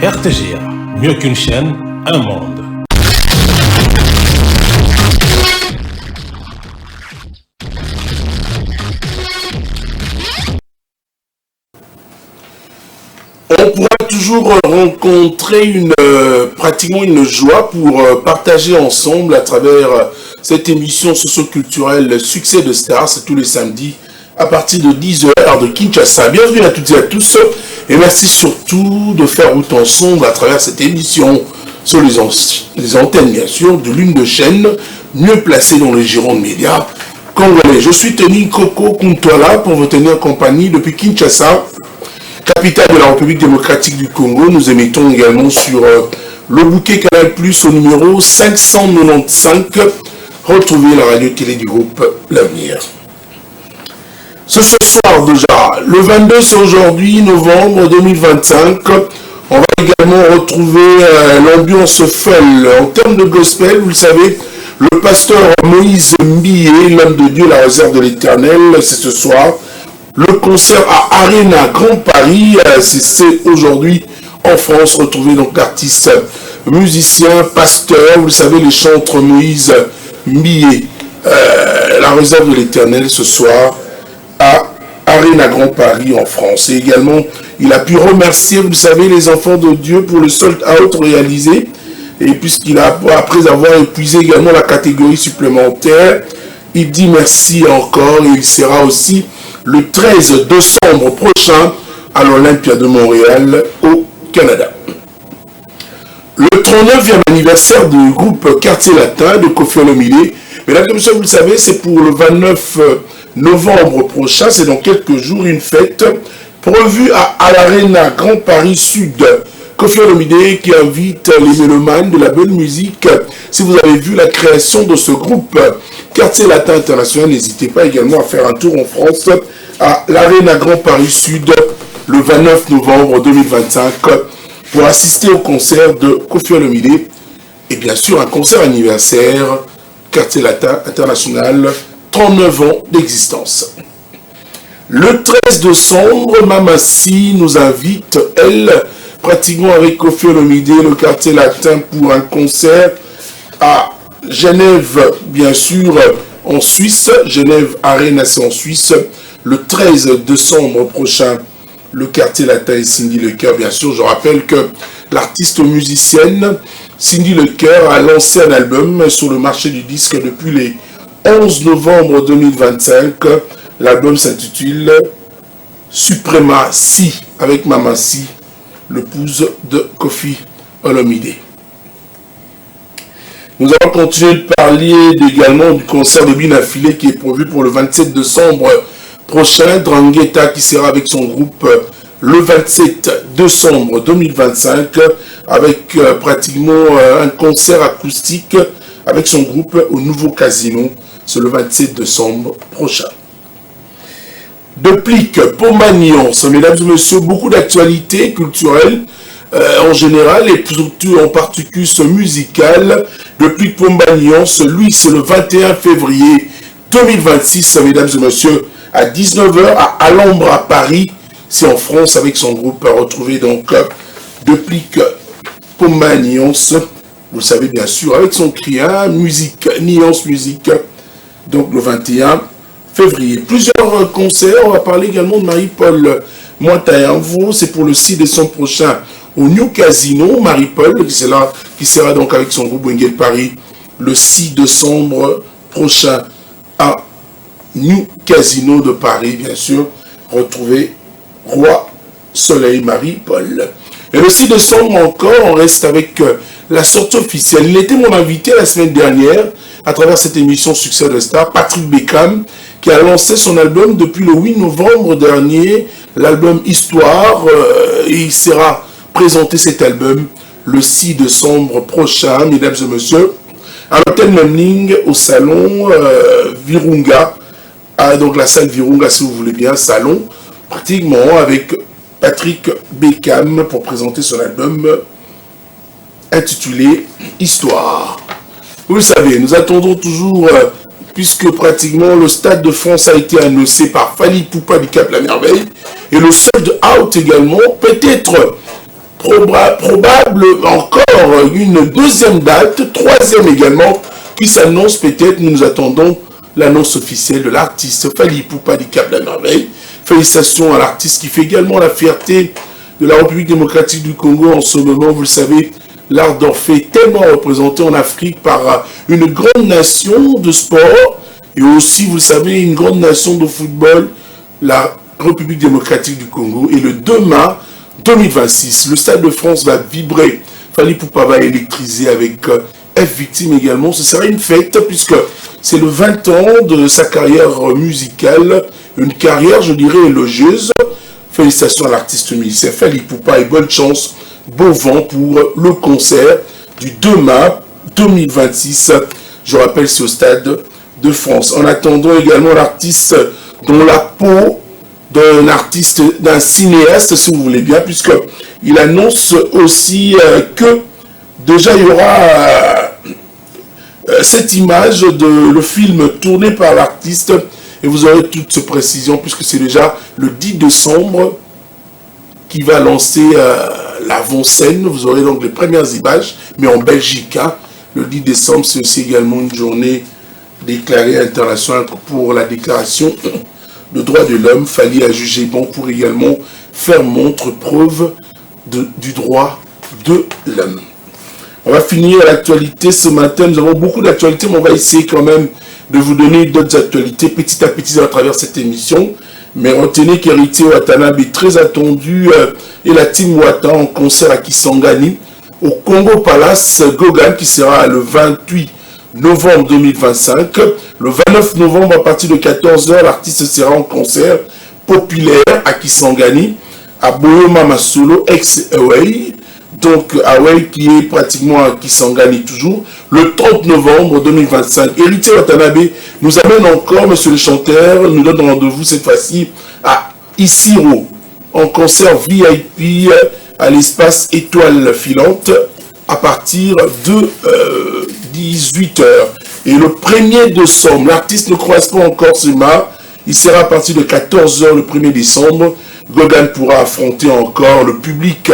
RTGA, mieux qu'une chaîne, un monde. On pourra toujours rencontrer pratiquement une joie pour partager ensemble à travers cette émission socio-culturelle Succès de Stars, c'est tous les samedis à partir de 10h de Kinshasa. Bienvenue à toutes et à tous et merci surtout de faire route ensemble à travers cette émission sur les antennes bien sûr de l'une de chaînes mieux placée dans les girondes médias congolais. Je suis Tony Coco Kuntwala pour vous tenir compagnie depuis Kinshasa, capitale de la République démocratique du Congo. Nous émettons également sur le bouquet Canal Plus au numéro 595. Retrouvez la radio-télé du groupe L'Avenir. Ce soir déjà, le 22, c'est aujourd'hui, novembre 2025. On va également retrouver l'ambiance folle. En termes de gospel, vous le savez, le pasteur Moïse Mbilé, l'homme de Dieu, la réserve de l'Éternel, c'est ce soir. Le concert à Arena Grand Paris, c'est aujourd'hui en France. Retrouvez donc l'artiste, musicien, pasteur, vous le savez, les chantres Moïse Mbilé, la réserve de l'Éternel ce soir à Arena Grand Paris en France. Et également, il a pu remercier, vous le savez, les enfants de Dieu pour le sold out réalisé. Et puisqu'il a, après avoir épuisé également la catégorie supplémentaire, il dit merci encore et il sera aussi le 13 décembre prochain à l'Olympia de Montréal au Canada. Le 39e anniversaire du groupe Quartier Latin de Koffi Olomide. Mesdames et messieurs, vous le savez, c'est pour le 29 novembre prochain, c'est dans quelques jours, une fête prévue à l'Arena Grand Paris Sud. Koffi Olomide qui invite les mélomanes de la bonne musique. Si vous avez vu la création de ce groupe Quartier Latin International, n'hésitez pas également à faire un tour en France à l'Arena Grand Paris Sud le 29 novembre 2025 pour assister au concert de Koffi Olomide et bien sûr un concert anniversaire Quartier Latin International, 39 ans d'existence. Le 13 décembre, Mamassi nous invite, elle, pratiquement avec Koffi Olomide, le Quartier Latin pour un concert à Genève, bien sûr, en Suisse. Genève Arena, c'est en Suisse. Le 13 décembre prochain, le Quartier Latin et Cindy Lecoeur, bien sûr. Je rappelle que l'artiste musicienne Cindy Lecoeur a lancé un album sur le marché du disque depuis les 11 novembre 2025. L'album s'intitule Supremacy avec Mamassi, l'épouse de Koffi Olomide. Nous allons continuer de parler également du concert de Binafilé qui est prévu pour le 27 décembre prochain. Drangheta qui sera avec son groupe le 27 décembre 2025 avec pratiquement un concert acoustique avec son groupe au Nouveau Casino. C'est le 27 décembre prochain. De Plique, Pomaniance, mesdames et messieurs, beaucoup d'actualités culturelles en général et surtout en particulier musicales. De Plique, Pomaniance, lui c'est le 21 février 2026, mesdames et messieurs, à 19h à Alhambra, Paris. C'est en France avec son groupe à retrouver donc De Plique, Pomaniance. Vous le savez bien sûr, avec son client, musique, Nuance Musique. Donc le 21 février. Plusieurs concerts, on va parler également de Marie-Paul Moitayanvo, c'est pour le 6 décembre prochain au New Casino. Marie-Paul qui sera donc avec son groupe Wengel Paris le 6 décembre prochain à New Casino de Paris, bien sûr. Retrouvez Roi Soleil Marie-Paul. Et le 6 décembre encore, on reste avec la sortie officielle. Il était mon invité la semaine dernière à travers cette émission Succès de Star, Patrick Beckham, qui a lancé son album depuis le 8 novembre dernier, l'album Histoire, et il sera présenté cet album le 6 décembre prochain, mesdames et messieurs, à l'hôtel Memling, au salon Virunga, donc la salle Virunga, si vous voulez bien, salon, pratiquement avec Patrick Beckham pour présenter son album intitulé Histoire. Vous le savez, nous attendons toujours, puisque pratiquement le Stade de France a été annoncé par Fally Ipupa du Cap La Merveille, et le sold out également, peut-être probable encore une deuxième date, troisième également, qui s'annonce peut-être. Nous attendons l'annonce officielle de l'artiste Fally Ipupa du Cap de la Merveille. Félicitations à l'artiste qui fait également la fierté de la République démocratique du Congo en ce moment. Vous le savez, l'art d'Orphée est tellement représenté en Afrique par une grande nation de sport et aussi, vous le savez, une grande nation de football, la République démocratique du Congo. Et le 2 mars 2026, le Stade de France va vibrer. Fally Ipupa va électriser avec F Victime également. Ce sera une fête puisque c'est le 20 ans de sa carrière musicale. Une carrière, je dirais, élogieuse. Félicitations à l'artiste musicien Fally Ipupa et bonne chance, beau vent pour le concert du 2 mars 2026. Je rappelle, c'est au Stade de France. En attendant également l'artiste dont la peau d'un artiste, d'un cinéaste, si vous voulez bien, puisqu'il annonce aussi que déjà il y aura cette image de le film tourné par l'artiste. Et vous aurez toutes ces précisions, puisque c'est déjà le 10 décembre qui va lancer l'avant-scène. Vous aurez donc les premières images, mais en Belgique. Hein. Le 10 décembre, c'est aussi également une journée déclarée internationale pour la déclaration de droits de l'homme. Fally a jugé bon pour également faire preuve du droit de l'homme. On va finir l'actualité ce matin. Nous avons beaucoup d'actualités, mais on va essayer quand même de vous donner d'autres actualités petit à petit à travers cette émission. Mais retenez qu'Héritier Watanabe est très attendu et la team Wata en concert à Kisangani au Congo Palace Gogan qui sera le 28 novembre 2025. Le 29 novembre à partir de 14 h, l'artiste sera en concert populaire à Kisangani, à Boyoma Masolo, ex-Away. Donc, Away qui est pratiquement à Kisangani toujours, le 30 novembre 2025. Héritier Watanabe nous amène encore, monsieur le chanteur, nous donne rendez-vous cette fois-ci à Isiro, en concert VIP à l'espace Étoile Filante, à partir de 18 h. Et le 1er décembre, l'artiste ne croise pas encore ce mars, il sera à partir de 14 h le 1er décembre. Gogan pourra affronter encore le public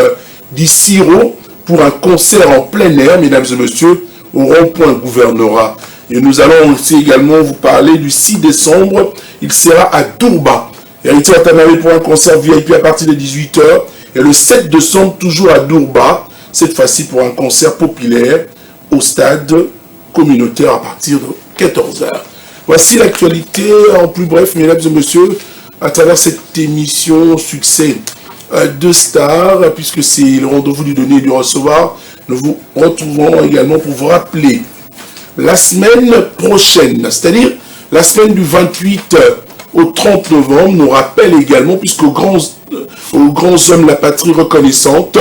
d'Isiro pour un concert en plein air, mesdames et messieurs, au rond-point Gouvernorat. Et nous allons aussi également vous parler du 6 décembre, il sera à Durba. Héritier Watanabe pour un concert VIP à partir de 18 h. Et le 7 décembre, toujours à Durba, cette fois-ci pour un concert populaire au stade communautaire à partir de 14 h. Voici l'actualité en plus bref, mesdames et messieurs, à travers cette émission Succès de Stars, puisque c'est le rendez-vous du donner et du recevoir. Nous vous retrouvons également pour vous rappeler la semaine prochaine, c'est-à-dire la semaine du 28 au 30 novembre, nous rappelle également, puisqu'aux grands hommes de la patrie reconnaissante,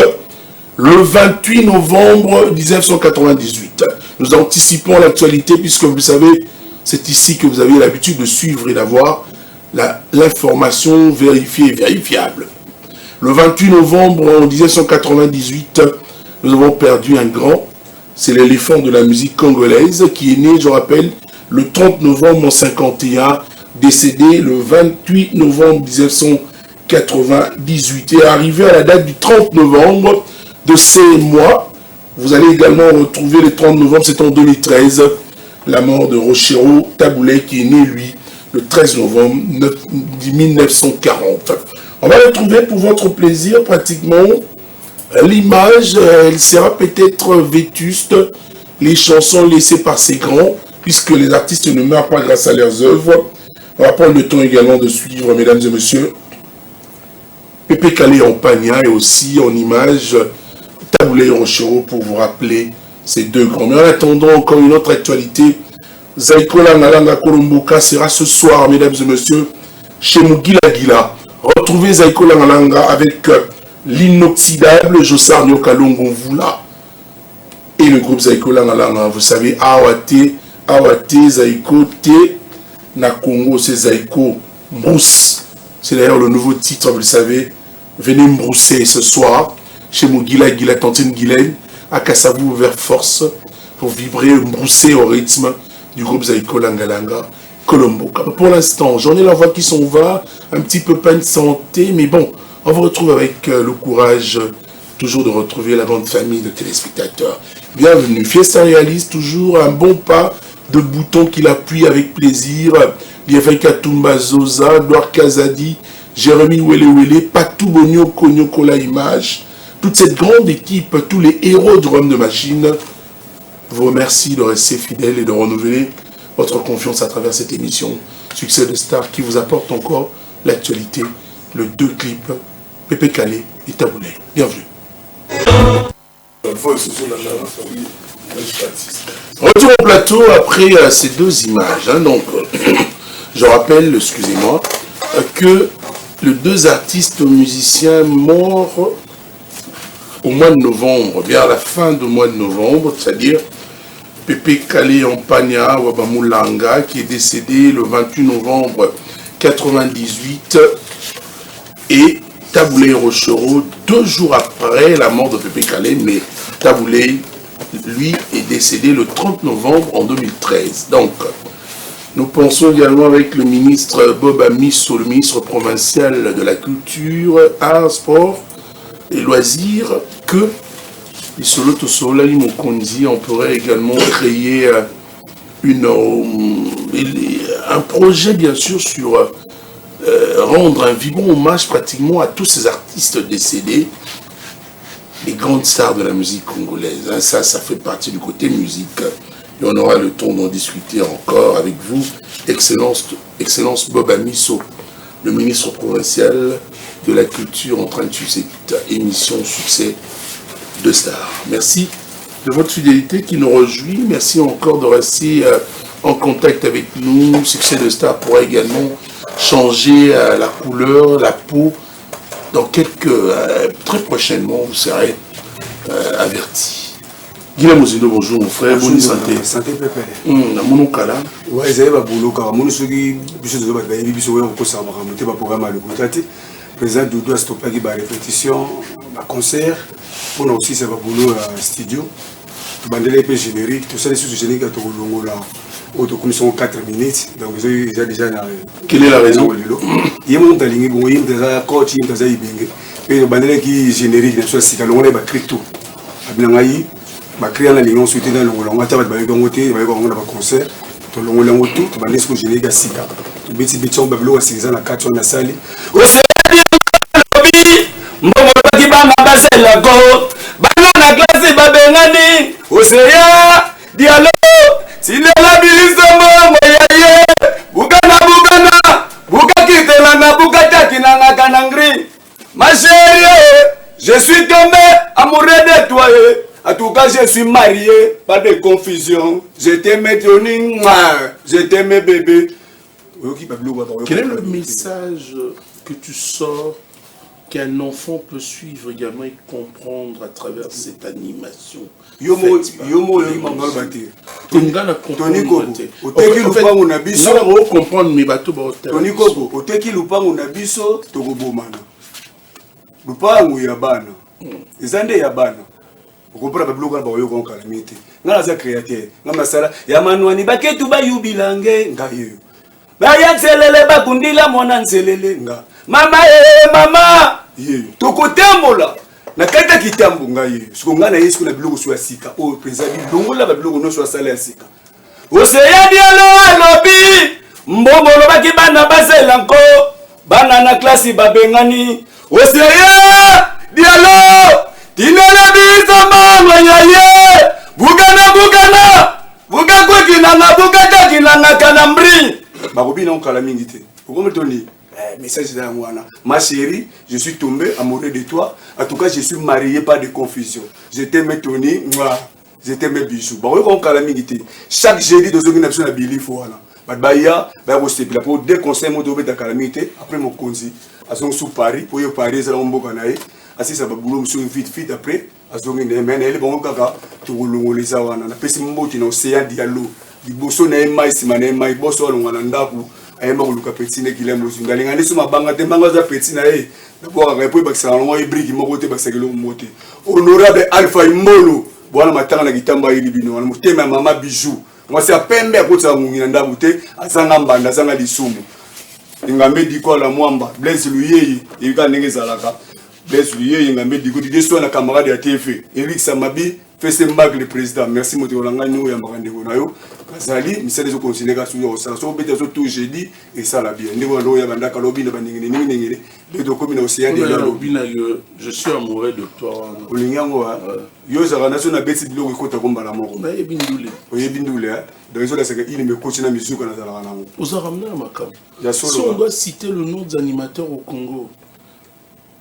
le 28 novembre 1998. Nous anticipons l'actualité, puisque vous savez, c'est ici que vous avez l'habitude de suivre et d'avoir l'information vérifiée et vérifiable. Le 28 novembre 1998, nous avons perdu un grand, c'est l'éléphant de la musique congolaise qui est né, je rappelle, le 30 novembre 1951, décédé le 28 novembre 1998 et arrivé à la date du 30 novembre de ces mois. Vous allez également retrouver le 30 novembre, c'est en 2013, la mort de Rochero Taboulé qui est né, lui, le 13 novembre 1940. On va retrouver pour votre plaisir pratiquement l'image, elle sera peut-être vétuste, les chansons laissées par ces grands, puisque les artistes ne meurent pas grâce à leurs œuvres. On va prendre le temps également de suivre, mesdames et messieurs, Pépé Calé en Pagna et aussi en image Taboulé Rochero pour vous rappeler ces deux grands. Mais en attendant encore une autre actualité, Zaiko Langalanga Kolomboka sera ce soir, mesdames et messieurs, chez Mugila Gila. Retrouvez Zaiko Langalanga avec l'inoxydable Jossar Nyokalongo Vula et le groupe Zaiko Langalanga. Vous savez, Awate, Zaiko, Te, na Congo, c'est Zaiko Mbrousse. C'est d'ailleurs le nouveau titre, vous le savez. Venez mbrousser ce soir chez Mugila Gila, Tantine Guylaine, à Kassavou vers Force, pour vibrer, mbrousser au rythme du groupe Zaiko Langalanga Kolomboka. Pour l'instant, j'en ai la voix qui s'en va, un petit peu pas de santé, mais bon, on vous retrouve avec le courage toujours de retrouver la grande famille de téléspectateurs. Bienvenue. Fiesta réalise toujours un bon pas de bouton qu'il appuie avec plaisir. Liévin Katumba Zoza, Edouard Kazadi, Jérémy Wele, Patou Bonio, Konyoko La Image, toute cette grande équipe, tous les héros du Rhum de Machine, vous remercie de rester fidèle et de renouveler votre confiance à travers cette émission Succès de Star qui vous apporte encore l'actualité, le 2 clips, Pépé Calé et Taboulé. Bienvenue. Retour au plateau après ces deux images. Donc, je rappelle, excusez-moi, que les deux artistes musiciens morts au mois de novembre, bien à la fin du mois de novembre, c'est-à-dire Pépé Calé Ampagna Wabamulanga, qui est décédé le 28 novembre 1998, et Taboulé Rochereau, 2 jours après la mort de Pépé Calé, mais Taboulé, lui, est décédé le 30 novembre en 2013. Donc, nous pensons également avec le ministre Bob Amisso, le ministre provincial de la Culture, Arts, Sport et Loisirs, que on pourrait également créer un projet, bien sûr, sur rendre un vibrant hommage pratiquement à tous ces artistes décédés, les grandes stars de la musique congolaise. Ça fait partie du côté musique. Et on aura le temps d'en discuter encore avec vous, Excellence Bob Amisso, le ministre provincial de la Culture, en train de suivre cette émission Succès de Star. Merci de votre fidélité qui nous réjouit. Merci encore de rester en contact avec nous. Succès de Star pourra également changer la couleur, la peau. Dans très prochainement, vous serez avertis. Guillaume Mozindo, bonjour mon frère, bonne santé. Santé pépé. Mon kala. Ouais, ils avaient boulot car mon sogi biso de ba yebi biso ko ko sama ramonter ba programme le contacter. Président Doudou a stoppé qui ba répétition, ba concert. Pour nous aussi c'est ba boulot studio. Bandele peu générique, tout ça les sous génériques à tout longo là. Auto commission 4 minutes. Donc ils ont déjà quelle est la raison? Il monte la ligne bon, il déjà coach, il déjà ibenge. Et bandele qui générique bien sûr c'est que longo ba crypto. Abinangai ba créer la ligne ensuite dans longo ata ba ba ngoté ba ko ngona ba concert to longo tout ba nesko générique sika to beti on ba blo asiza na 4 na sali o se bi mbongo baki ba mabasela go bana na classe ba bengani o se ya dialogue silela bilisamo moyaye bukana bukakitela na bukataki na kanangri ma chérie je suis tombé amoureux de toi. En tout cas, je suis marié, pas de confusion. Je t'aime, Tony, je t'aime, bébé. Quel est le message que tu sors qu'un enfant peut suivre également et comprendre à travers cette animation? Okopora babloga ba oyo kon calamité ngala za créateur ngama sala ya manwani baketu ba yubilange ngayo ba yakselele bakundila mona nselele nga mama mama ye tokotembola na kata kitambo ngayo siko ngana yesu na biloko so asika o président bilongola ba biloko no so asala asika oseya dialo alobi mbongolo bakibana basela nko bana na classe babengani oseya dialo tinele biso mama yaye bugana bugakwekinanga kanambri bakobina okala mingi te okometoni message de mwana ma chérie je suis tombé amoureux de toi en tout cas je suis marié pas de confusion je t'aime Tony moi je t'aime bisou bakokala mingi te chaque jeudi dozongi na biso na bilifo wana baya bakosepela po deux conseils moto obeta calamité après mon konzi azong sous Paris pour yo Paris ezala mboka na ye asi ça va boulot monsieur vite après azongi ne mais elle bon kaka to longolisa wana na pesi mboti na océan dialogue liboso na mai sima na mai boso longana ndaku ayemba koluka petine kila mozinga linga ndiso mabanga te mbanga za petine e d'abord ka po bakisa longo ibriki moko te basakelo mote honorable Alpha Imbolo bwana matanga na kitamba ili bino wana mutema mama bijou moi c'est pembe akotsa ngungina ndabu te azanga mbanda azanga lisumu ngambe diko la mwamba Blaise Luyeyi yika ndenge zalaka Besoulier, Yangame, Digodi, soit la camarade de TF. Eric Samabi, fait ses marques le président. Merci, Motoranga, nous, Yamarande Gonayo. Kazali, mais c'est des autres considérés sur le salon. Sur le tout jeudi, et ça l'a bien. Nous, on a un lobby, les deux communes océans de la lobby. Je suis amoureux de toi. Olingango, yo, ça a na bête de l'eau, écoute, comme la mort. Mais il y a Bindoulé. Oui, Bindoulé, donc il me coach dans la musique. Vous avez ramené à ma cam. Si on doit citer le nom des animateurs au Congo,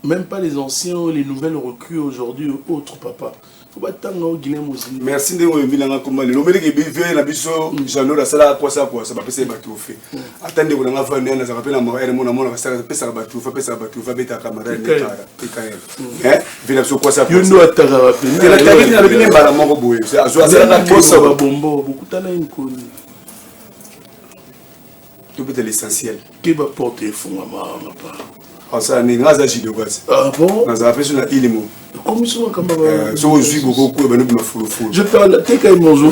même pas les anciens ou les nouvelles recrues aujourd'hui ou autres, papa. Faut pas t'en au Guinée Moussi. Merci de vous venir en commun. Le mec qui vient à Bisso, j'en ai la salle à quoi ça, ça va passer bateau fait. Attendez, vous n'avez pas venu, ça rappelle à moi, et mon amour, ça va passer bateau, va bêta camarade, et vient sur quoi ça. You know what t'as rappelé. La table n'a bien pas la mort au bout. C'est à soi, ça va bombo, beaucoup t'en as une conne. Tout peut être l'essentiel. Qui va porter fond à ma part? Ah, ça n'est pas agile de base. Ah bon? Dans un peu sur la île, moi. Comme ça, comme je parle, t'es quand même bonjour.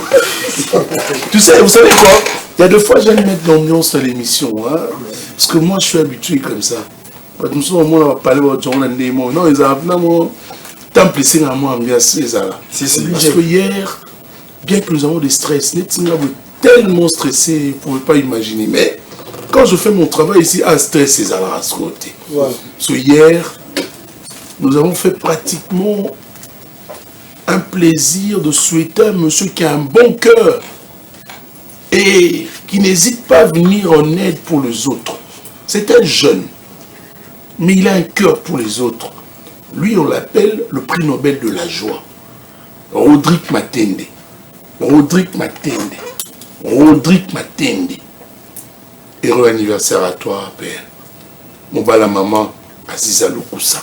Tu sais, vous savez quoi? Il y a deux fois, j'aime mettre l'ambiance dans l'émission. Hein? Parce que moi, je suis habitué comme ça. Nous sommes on va parler de gens, non, ils ont tant plissé dans moi, ambiance. Parce que hier, bien que nous avons des stress, nous avons tellement stressé, vous ne pouvez pas imaginer. Mais quand je fais mon travail ici, à stress, c'est à la race côté. Parce que hier, nous avons fait pratiquement un plaisir de souhaiter à un monsieur qui a un bon cœur et qui n'hésite pas à venir en aide pour les autres. C'est un jeune, mais il a un cœur pour les autres. Lui, on l'appelle le prix Nobel de la joie. Rodrigue Matende. Rodrigue Matende. Rodrigue Matende. Heureux anniversaire à toi, père. Mon bala maman, Aziza Loukoussa.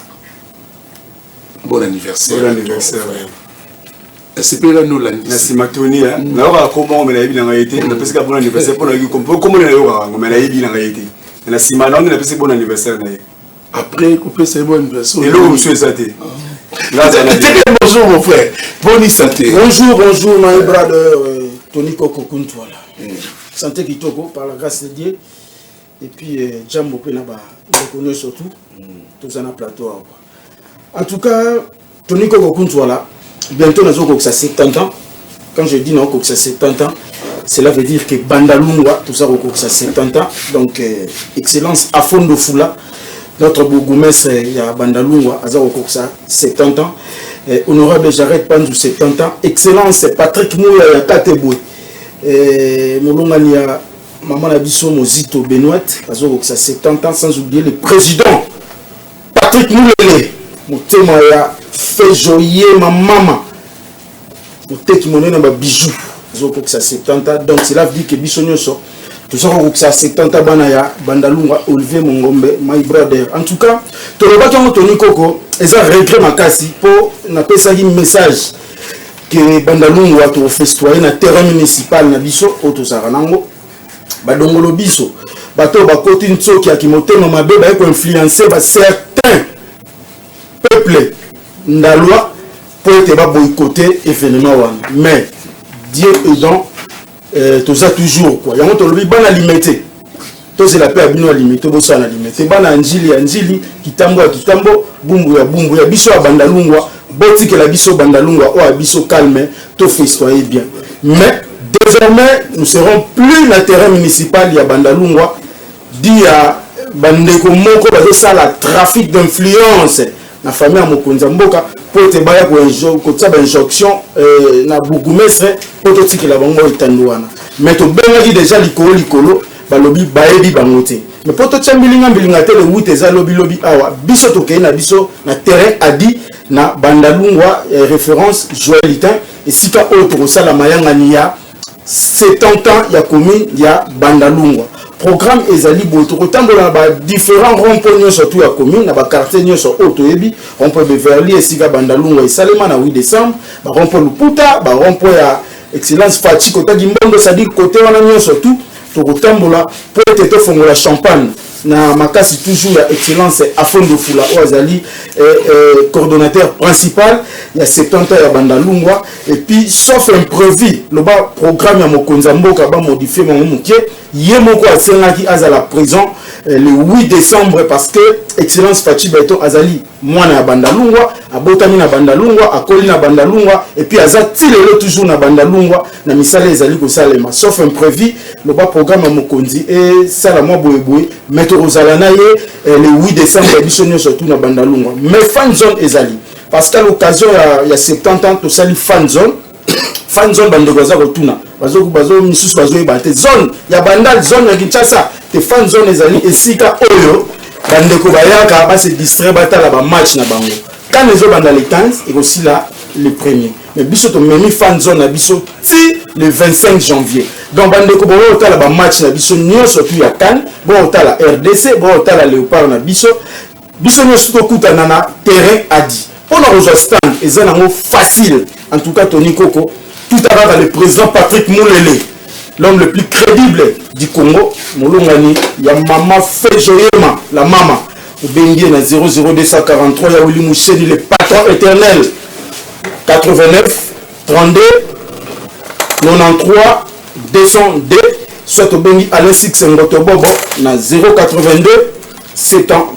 Bon anniversaire. Bon anniversaire. C'est pas nous l'anniversaire. Merci Matoni. Là, comment on a eu dans été. On a passé bon anniversaire pour nous. Comment on a eu dans été. Merci Manon, on a passé bon anniversaire. Après, couper c'est bon anniversaire. Et là, monsieur Saté. Bonjour mon frère. Bonne santé. Bonjour, my brother Tony Koko Kuntwala. Santé Kitoko par la grâce de Dieu. Et puis Jambo Penaba, je connais surtout. Tout ça na plateau. En tout cas, Tony Koko Kuntwala, bientôt nous avons 70 ans. Quand je dis non, que ça 70 ans, cela veut dire que Bandalungwa, tout ça, ça 70 ans. Donc, excellence à fond de Fula. Notre bourgmestre, il y a Bandalungwa, ça 70 ans. Honorable Jared Pandou, 70 ans. Excellence Patrick Mouya, Kateboué. Molongania, Maman Abisso Mozito Benoît, ça 70 ans, sans oublier le président Patrick Moulele. Moutemaya fait joyer ma maman. Mouté qui monnaie dans ma bijou. Ça 70 ans. Donc cela veut dire que Bissonioso, tout ça ça 70 ans, Banaya, Bandalunga, Olivier Mongombe, my brother. En tout cas, tu le vois quand Tony Koko, ils ont regret ma casse pour n'appeler ça un message que Bandalunga tu festoyer na terrain municipal na biso Otosaranango. Badongolo biso. Bato bakoti ntsoki akimotema mabe ba ko influencer ba certains peuple ndalwa pour être boycotter événement. Mais Dieu aidant, tout ça toujours quoi. Yango to lobi bana limité. To c'est la paix abino limité bo ça na limité. Bana anjili kitambo bumbu ya biso bandalungwa boti que la biso bandalungwa o abiso calme to festoyer bien. Mais désormais nous serons plus na terrain municipal ya bandalungwa dit à bandeko moko ba ça la trafic d'influence. La famille à Mokonza Mboka pour te baya ko injonction na bourgmestre pour te tiki la bango itandouana mais to benga déjà likolo balobi baebi bangote mais pour te chambilinga te le 8 eza lobi awa biso to kena biso na terrain adi na bandalungwa référence Joëlitain et sika autre sala mayanga niya 70 ans ya commune ya bandalungwa programme ezali boto kotambola ba différents ronds-points surtout ya commune na ba quartier nyonso auto yebi rond-point Beverly esika bandalungwa esalema na 8 décembre ba rond-point Luputa ba rond-point ya excellence Fati kota Gimbondo ça dit côté wana nyonso tout to kotambola pour être to fongola champagne na makasi toujours ya excellence à fond de Fula Ozali coordonnateur principal il y a 70 ans ya bandalungwa et puis sauf imprévu le bas programme ya Mokonza Mboka ba modifier mon mukie yemoko asengaki aza la prison le 8 décembre parce que excellence Fachi Beto azali mwana ya bandalungwa abotami na bandalungwa akoli na bandalungwa et puis azatilelo toujours na bandalungwa na misala ezali kosalema sauf imprévu le bas programme mokonzi et sala mwa boyeboye mettre ozala na ye le 8 décembre biso nyonso tout na bandalungwa mais fan zone ezali parce qu'à l'occasion il y a 70 ans to sali fan zone bandeko za kotuna bazo misusu bazo ebate zone ya bandal zone ya Kinshasa te fan zone ezali esika oyo bandeko bayaka ba se distraire batala ba match na bango quand les autres dans les 15 et aussi là le premier mais biso to memi fan zone na biso ti le 25 janvier donc bandeko bo otala ba match na biso nyonso tu ya CAN bo otala RDC bo otala Léopard na biso nyonso to kutana na terrain adi pour nos stand et nango facile en tout cas Tony Koko tout à l'heure le président Patrick Moulele l'homme le plus crédible du Congo Molongani ya maman Fejoyema la maman Bengue na 00243 ya Willy Moucheni le patron éternel 89 32 93 202 soit au Bengue Alain Six Ngotobobo na 082 71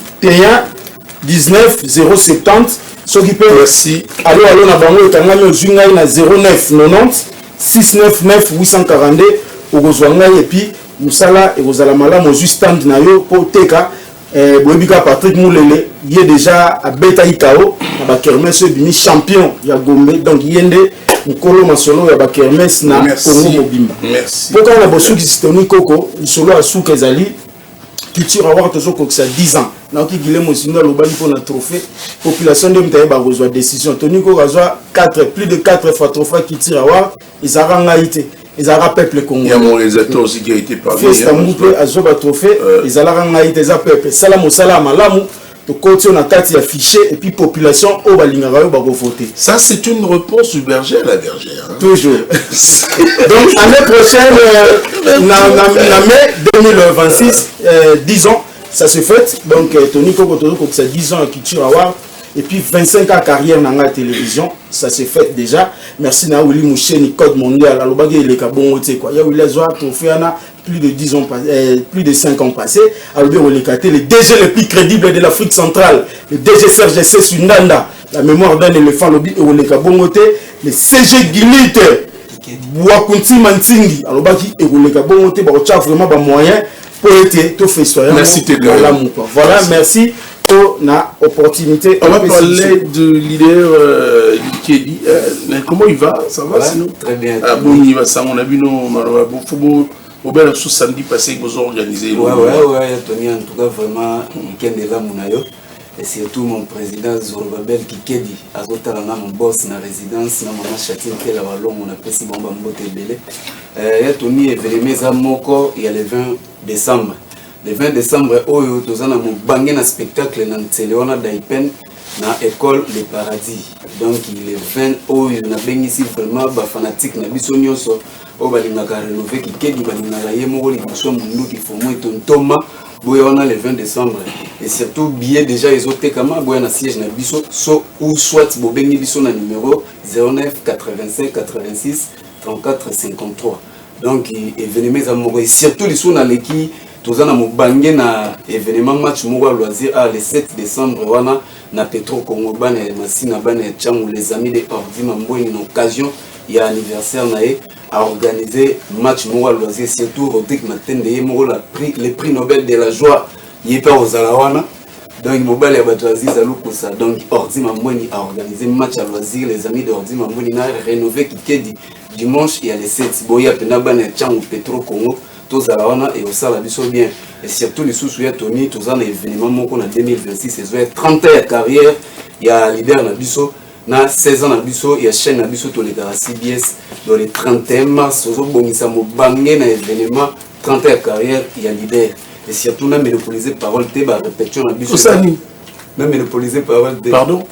19 070 ce qui peut merci allô na bango tangami ozungai na 09 90 699 842 okozwangai et puis musala et ozala malamu juste stand na yo po teka boyebika Patrick Moulele yé déjà à beta ikao na ba kermesse bimi champion ya Gombe donc yende mukolo masolo ya ba kermesse na Congo mobimba merci pourquoi na bosu ki Tony Koko solo asuka ezali culture avoir toujours que ça 10 ans na ki Guillermo Singa lobali pour na trophée population de mtaye ba reçoit décision Tony Koko reçoit 4 plus de 4 fois trophée qui tire avoir ils aranga ité ils aranga peuple congolais il y a mon réalisateur aussi qui a été parmi Fiesta Moupe azoba trophée ils aranga ité za peuple salam malamu to côté on a kati affiché et puis population au balingara yo ba voter ça c'est une réponse du berger à la bergère hein? Toujours donc année prochaine na mai 2026 10 ans ça se fait donc Tony Koko ça 10 ans à culture award et puis 25 ans carrière dans la télévision ça se fait déjà merci na Willy Moucheni code mondial alobaki eleka bongo te quoi ya Willy Azwa trophée na plus de 10 ans plus de 5 ans passés alobi olekate le DG le plus crédible de l'Afrique centrale le DG Serge Sundanda la mémoire d'un éléphant lobi oleka bongo te le CG Guilite Bwakunti Mantingi alobaki oleka bongo te ba ocha vraiment ba moyen pour être tout fait soyons merci voilà merci pour la opportunité on va parler de leader Kedi comment il va ça va sinon très bien bon il va ça on a vu nos malheureusement faut au bien sous samedi passé que vous organisez ouais Tony en tout cas vraiment week-end est là mon et surtout mon président Zorobabel Kikedi azotala na mon boss na résidence na mama Chatine que la ballon on a pris bomba mbote belé Tony événement za moko il y a le 20 décembre le 20 décembre oyo tozana mo bangé na spectacle na Tséléona d'Aipen na école Le Paradis donc il est 20 oyo na bengisi vraiment ba fanatique na biso nyonso o balingaka rénover Kikedi balingaka ye moko liboso mundu ki fomo etontoma boya on a le 20 décembre et surtout billet déjà ils ont été comme boya na siège na biso so ou soit bobengi biso na numéro 09 85 86 34 53 donc événement za moko et surtout les sous na leki tozana mo bangé na événement match moko à loisir le 7 décembre wana na Petro Congo bana masina bana changu les amis de Ordi Mambo une occasion il y a anniversaire naé à organiser match moko à loisir surtout Rodrigue Matende moko le prix Nobel de la joie yepa ozalawana donc mobile ya bato aziz alukosa donc Ordi Mambo a organisé match à loisir les amis de Ordi Mambo na rénové Kikedi dimanche il y a le 7 boya pena bana changu Petro Congo tozalawana et osala biso bien et surtout les sous ya Tony tozana événement moko na 2026 c'est 30 ans de carrière il y a leader na biso na 16 ans na biso il y a chaîne na biso to les CBS dans les 31 mars ozo bongisa mo bangé na événement 30 ans de carrière il y a leader et surtout na monopoliser parole te ba répétition na biso Osani na monopoliser parole te pardon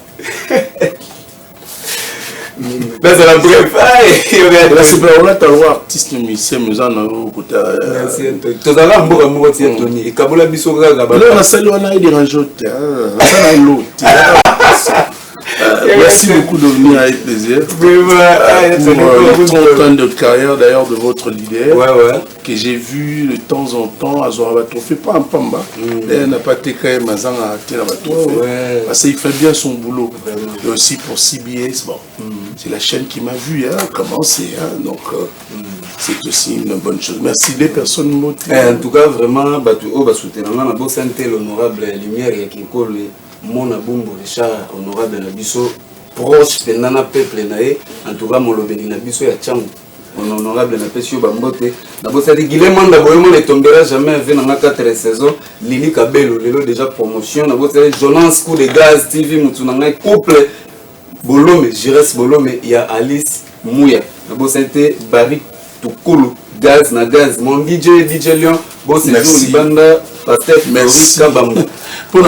là c'est la bref là c'est pas on a talent artiste musicien nous en au côté tozala mboka moko ti Tony et kabola biso kaka là on a salué on a dérangé ça na l'autre Merci beaucoup de venir avec plaisir. Pour 30 ans de carrière d'ailleurs de votre leader. Que j'ai vu de temps en temps à Zorabatofé, pas en Pamba. Il n'a pas été quand même à Zorabatofé. Parce qu'il fait bien son boulot. Et aussi pour CBS, bon, c'est la chaîne qui m'a vu commencer. Donc, c'est aussi une bonne chose. Merci les personnes motivées. En tout cas, vraiment, l'honorable Lumière et qui colle mon abumbo, Richard, honorable Nabiso, proche de Nana Peuple Nae, en tout cas, mon lobby Nabiso et Tchang. Honorable Napesio Bambote. D'abord, ça dit Guillemot Daboymo ne tombera jamais vu dans la 4 saisons. Lili Kabelo, Lelo déjà promotion. D'abord, c'est Jonas Coup de Gaz TV, Moutounanga, couple Bolome, Jires Bolome, il y a Alice Mouya. D'abord, c'était Barry Toukoulou, Gaz na Gaz. Mon DJ Lyon, bon séjour Libanda, Pasteur Maurice Kabamou. Pour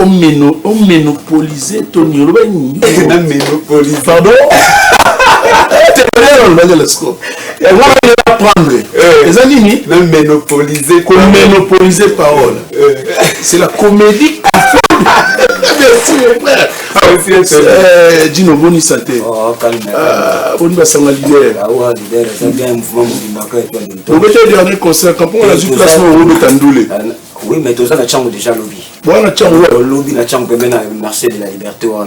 monopoliser ton urbain. Pardon? Monopoliser parole. C'est la comédie. Merci mon frère. Dino Boni Santé. On va s'en leader. Vous mettez le dernier concert quand on a vu placement au de Tandoulé. Oui, mais tout ça, la chambre déjà lobby. Bon, la chambre. Lobby, la chambre, même à marché de la liberté. On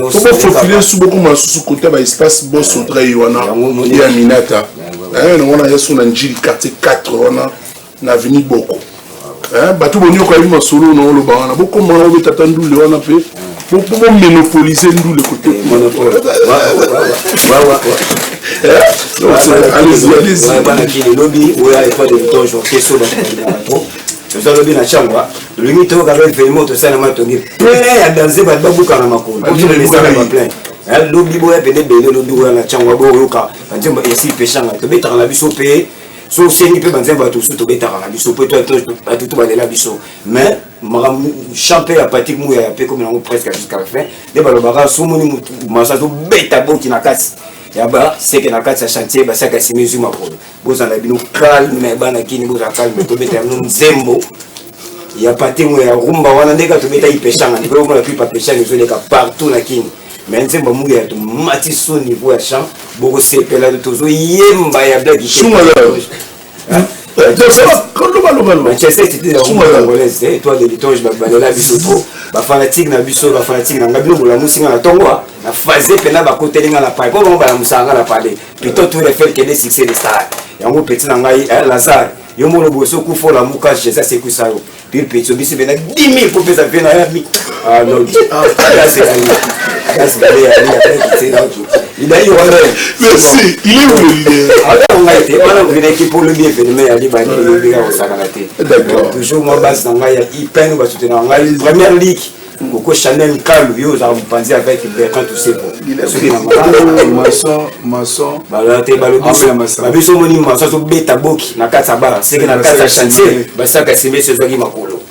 faut profiler sous beaucoup de sous-côté, espace boss au trait, on a Minata. On a son Angile, quartier 4, on a venu beaucoup. Batou Bonio, quand il m'a solo, on a beaucoup de gens qui attendent on a fait. Pour monopoliser nous le côté. Allez-y. Lobby, où il y a pas de temps, je fais ça. Je suis lobby dans la chambre. Le limite, on va faire une ça, on va te dire. Plein dans ces babou quand on m'a couru. On dit le message va plein. Lobby, il y a des bébés, lobby, dans la chambre, on dit ici, péchant, tu mets dans la vie au pays. So c'est ni peu banzé va tout to beta la biso peut toi tout va la biso mais maram chanter la pratique mouya pe comme on presque jusqu'à la fin de balobara so moni masa to beta bon qui na kasi ya ba c'est que na kasi chantier ba ça kasi mesure ma pro boza na bino calme mais bana kini boza calme to beta no nzembo ya pratique mouya rumba wana ndeka to beta ipeshanga ni ko la pipa peshanga zo leka partout na kini mais nzembo mouya to mati so niveau ya champ beaucoup c'est pela de tozo yemba ya blague Manchester City la congolaise toi de litonge balela biso trop ba fanatique na biso ba fanatique na ngabilo la musinga na tongo na fazer pena ba kotelinga la paille ko ba musanga la parler plutôt tout le fait que des succès de star yango petit na ngai Lazare yo molo boso ku fo la muka je ça c'est ku ça yo puis petit bisi bena 10 000 pour pesa pena ya mi ah non c'est il a eu merci il est où on a été on a vu l'équipe pour le bien fait mais ali bani le bien au sakalate d'accord toujours moi base na ngai il peine ba soutenir ngai première ligue Coco Chanel Kalu yo za mpanzi avec Bertrand tout c'est bon maçon bala te balo ba biso moni maçon so beta boki na kata bara c'est que na kata chantier ba saka sembe ce zogi makolo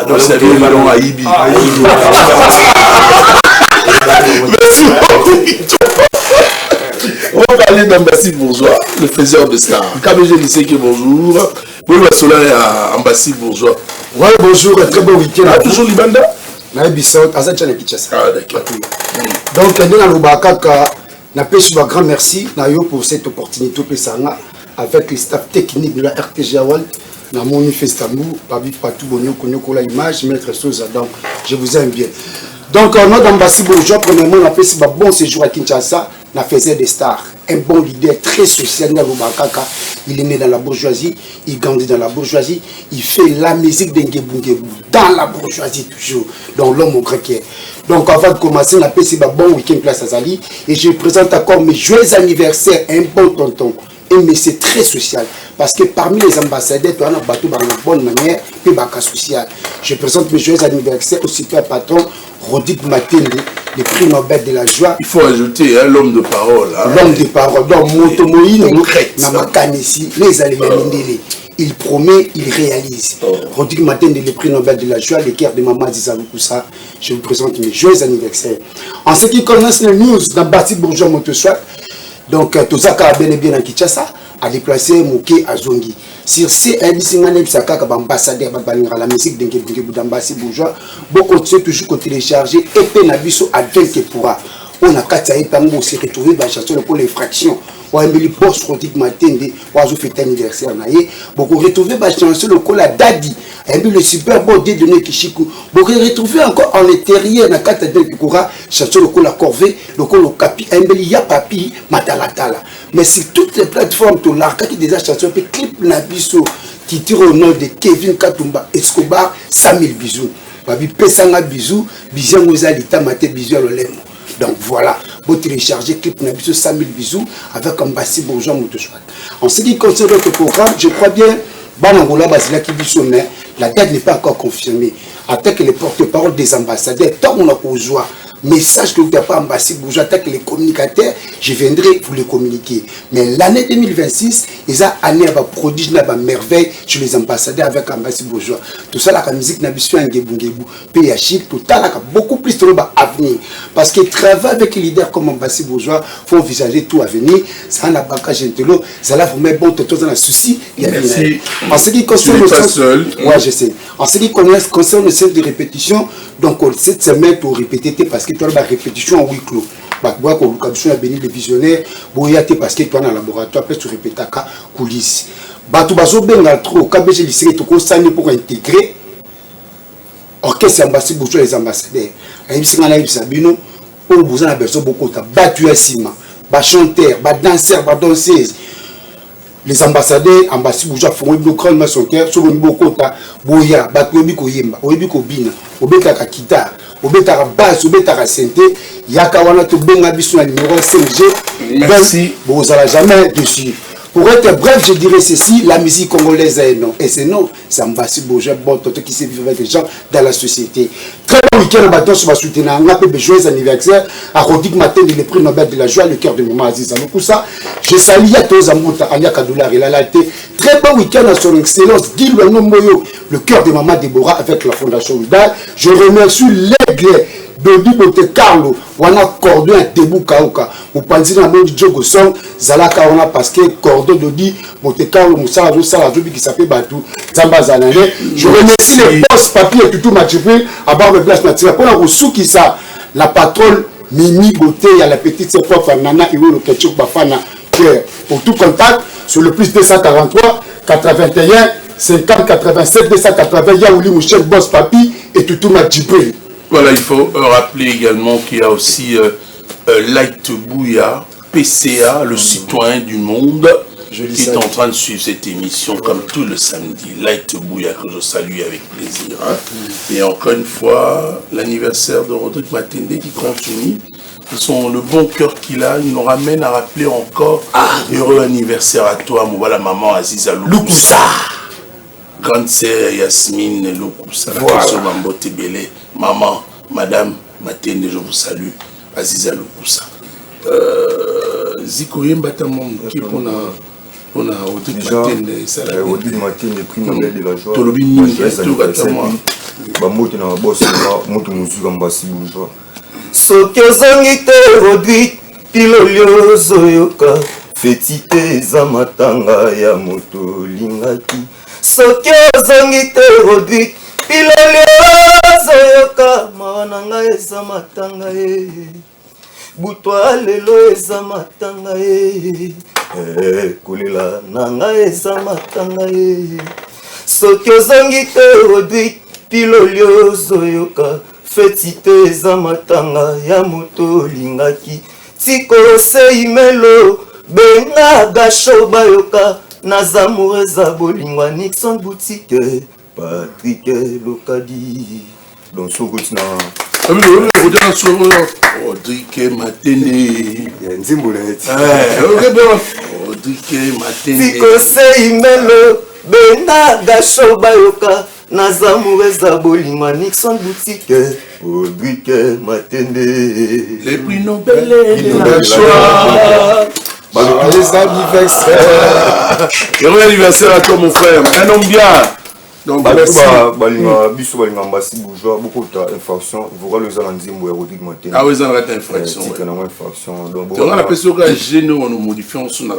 donc c'est le ballon à Ibi. Merci beaucoup. On va parler d'Ambassi Bourgeois, le faiseur de stars. KBG lycée qui bonjour. Bonjour à Ambassi Bourgeois. Ouais, bonjour, un très bon week-end. Toujours Libanda? Na Bissau, Azachana Kinshasa. Ah d'accord. Donc, Ndena Lubakaka, na pêche un grand merci Nayo pour cette opportunité Pesanga avec le staff technique de la RTG Awal. Na moni Festamou, Babi Patou Bonyo Konyoko la image, Maître Sosa. Donc, je vous aime bien. Donc, notre Ambassi Bourgeois, premièrement, on a fait un bon séjour à Kinshasa, on a fait des stars. Un bon leader très social, il est né dans la bourgeoisie, il grandit dans la bourgeoisie, il fait la musique d'Ngebou dans la bourgeoisie toujours, dans l'homme au grec. Donc, avant de commencer, on a fait un bon week-end place à Zali, et je présente encore mes joyeux anniversaires, un bon tonton. Mais c'est très social parce que parmi les ambassadeurs, tu as un bateau dans une bonne manière et un social. Je présente mes joyeux anniversaires au super patron Rodrigue Matende, le prix Nobel de la joie. Il faut ajouter l'homme de parole. L'homme de parole. Donc, Motomoïne, Namakanesi, les Alémandélé. Il promet, il réalise. Rodrigue Matende, le prix Nobel de la joie, le cœur de Maman Zizalukoussa. Je vous présente mes joyeux anniversaires. En ce qui concerne les news, dans Bati Bourgeois Montessoir, donc, tout ça, bel et bien à Kinshasa, a déplacé Moké à Zongi. Sur ces ambassadeurs la musique d'Ambassi Bourgeois, beaucoup de toujours qu'on télécharger et Penabiso à que pourra. On a 4 ans pour se retrouver dans la chanson pour les fractions. On a mis le boss Rodrigue Matende, on a fait anniversaire. Beaucoup retrouver la chanson le col à Dadi, et puis le super beau dé de Nekichiku. Beaucoup retrouver encore en intérieur dans 4 ans qui courra, chanson le col à Corvée, le col au Capi, et puis il y a Papi, Matalatala. Mais sur toutes les plateformes, tout l'arcade qui déjà chanson, puis clip Nabiso, qui tire au nom de Kevin Katumba Escobar, 100 000 bisous. Babi Pesanga bisous, bisous aux alita, maté bisous à l'olemo. Donc voilà, vous téléchargez clip Nabiso 100 000 bisous avec Ambassi Bourgeois Moutouchouat. En ce qui concerne notre programme, je crois bien, Banangola Basila qui dit mais la date n'est pas encore confirmée. En tant que les porte-parole des ambassadeurs, tant qu'on a besoin, message que vous n'avez pas Ambassi Bourgeois, en tant que les communicateurs, je viendrai vous les communiquer. Mais l'année 2026, ils ont année à prodige la merveille chez les ambassadeurs avec Ambassi Bourgeois. Tout ça, la musique n'a pas un gebungebu, PHI, tout ça, beaucoup plus de avenir. Parce qu'ils travaillent avec les leaders comme Ambassi Bourgeois, il faut envisager tout à venir. Ça n'a pas qu'à gentillo, ça là, vous mettez bon, tout dans un souci. Merci. En ce qui concerne le sens, ouais, je sais. En ce qui concerne le sens de répétition, donc cette semaine pour répéter parce que tu as la répétition en huis clos. Bah, tu as béni les visionnaires, parce que tu as un laboratoire, après tu répètes à coulisses. Bah, tu vas bien trop, quand tu as pour intégrer orchestre Ambassi Bourgeois les ambassadeurs. Pour vous en avez beaucoup de battu à ciment, bas chanteurs, bas danseurs, bas danseuses. Les ambassadeurs, Ambassi Bourgeois font une grande maçon cœur, sur une bocota, boya, batouebiko yemba, oebiko bina, obetaka guitare, obetaka basse, obetaka synthé, yakawana to benga biso na numéro 5G. Merci. Vous n'allez jamais dessus. Pour être bref, je dirais ceci, la musique congolaise est non. Et c'est non, c'est Ambassi Bourgeois, bon, tout qui s'est vivre avec les gens dans la société. Très bon week-end, on va se soutenir. On a fait joyeux anniversaire à Rodrigue Matende, le prix Nobel de la joie, le cœur de maman Aziz Aloukou-Sa. Je salue à tous Amouta, Anya Kadoula et Lalaté. Très bon week-end à son excellence, Guy Luano Moyo, le cœur de maman Déborah avec la Fondation Udal. Je remercie l'aigle Dodi Bote Carlo, wana cordon à Debou Kaoka. Vous pensez dans le Djogo Song, Zalaka on a parce que cordon Dodi Bote Carlo, Moussa Rosa, Zobi qui s'appelle Batou, Zamba Zanane. Je remercie les boss papier et tout Mathieu à Barbe Blanche Natura. Pour la Roussou qui ça, la patronne Mimi Beauté, il y a la petite sœur Nana, Iwo le Ketchuk Bafana. Pour tout contact, sur le plus 243, 81, 50, 87, 280, Yaouli Mouchel, Boss Papi et tout Mathieu. Voilà, il faut rappeler également qu'il y a aussi Light Bouya, PCA, le citoyen du monde, qui est en train de suivre cette émission comme tout le samedi. Light Bouya, que je salue avec plaisir. Hein. Et encore une fois, l'anniversaire de Rodrigue Matende qui continue. Le bon cœur qu'il a, il nous ramène à rappeler encore heureux anniversaire à toi, mon voilà maman Aziza Loukoussa. Grande sœur Yasmine Loukoussa, voilà. Maman, madame Matende, je vous salue. Aziza Loukoussa. Zikoye Mbatamon, qui pour Rodrigue Matende, Rodrigue Matende, prix Nobel de la joie. Tolobini, tout Gatamwa. Bamote na boss, moto musuka Ambassi Bourgeois. Soki ozangi te Rodrigue pilolio zoyoka feti te eza matanga ya moto olingaki. Soki ozangi te Rodrigue pilolio zoyoka mawa na ngai eza matanga ye butwa lelo eza matanga ye kolela na ngai eza matanga ye. Soki ozangi te Rodrigue pilolio zoyoka feti te eza matanga ya moto olingaki. Tikose imelo benga gasho bayoka naza mureza bolingwa Nixon boutique Patrick Lokadi. Donc Sokotina Rodrigue Matende. Nzimboleti. Rodrigue Matende. Tikose imelo benga gasho bayoka naza mureza bolingwa Nixon boutique Rodrigue Matende. Les prix Nobel de la joie. Les anniversaires. Heureux anniversaire à toi mon frère. Un homme bien. Donc, merci. merci. Biso balinga mbasi bourgeois beaucoup d'infraction. Vous voyez les alandimbo et Rodrigue Martin. Ah oui, ça va être infraction. C'est une infraction. Donc on a l'impression que gêné on nous modifie on sous la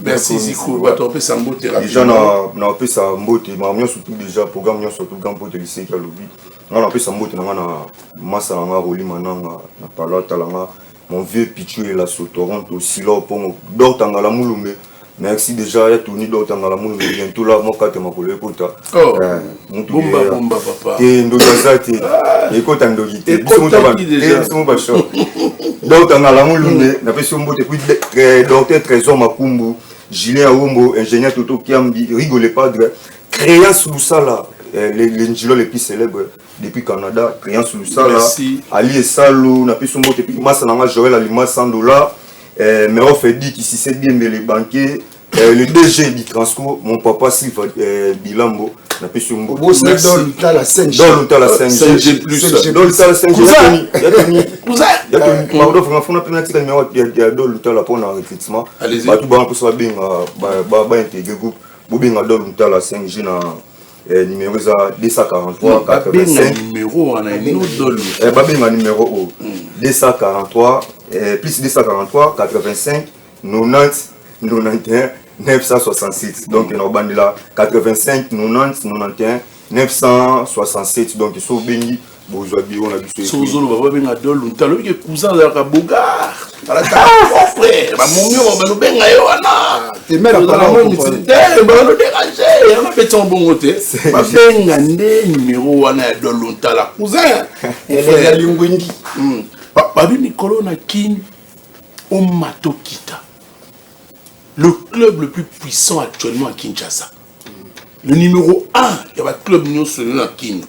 merci Zico, bah tu peux s'embout thérapie. Déjà na peut s'embout, mais surtout déjà programme surtout grand pour lycée qui a lobby. On a peut s'embout na massa na roli mananga na pala talanga mon vieux pichu est là sur Toronto aussi là pour d'ortanga la mulumbe. Merci déjà, il y a tout ni d'autres dans la monde, bientôt là, mon carte m'a collé kota. Oh, bomba papa. Et ndozazati, écoute ndogité. Déjà. Donc dans la monde, n'a pas son botte puis docteur Trésor Makumbu, Julien Awombo, ingénieur Toto Kiambi, rigolez pas créant sous ça là, les ingénieurs les plus célèbres depuis Canada, créant sous ça là, Ali et Salou, n'a pas son botte puis Massa Nanga Joël Alima $100. Mais on fait dire qu'ici c'est bien, mais les banquiers, le DG du Transco, mon papa Sylvain Bilambo, n'a pas su mon beau. C'est dans le tas la 5G. Dans le tas la 5G. Dans le tas la 5G. Il y a Tony. Il y a Tony. Pardon, on a pris un petit numéro, il y a dans le tas la pour un recrutement. Allez-y. Tout le monde peut se faire bien, intégrer groupe. Vous bien dans le tas la 5G, numéro 243 85. Numéro, on a un autre numéro 243. Plus 243 85 90 91 967 donc on a là 85 90 91 967 donc ils sont bénis bourgeois bio on a du sozolo baba benga dolu talo ke cousin za bogar ala ta frère ba momio ba no benga yo ana te mera para mo te ba no déranger on a fait ton bon côté ba benga ndé numéro wana ya dolu tala cousin elle ya lingwingi Babi Nicolo Nakin Omatokita, le club le plus puissant actuellement à Kinshasa. Le numéro 1, il y a un club Union Solena Kin.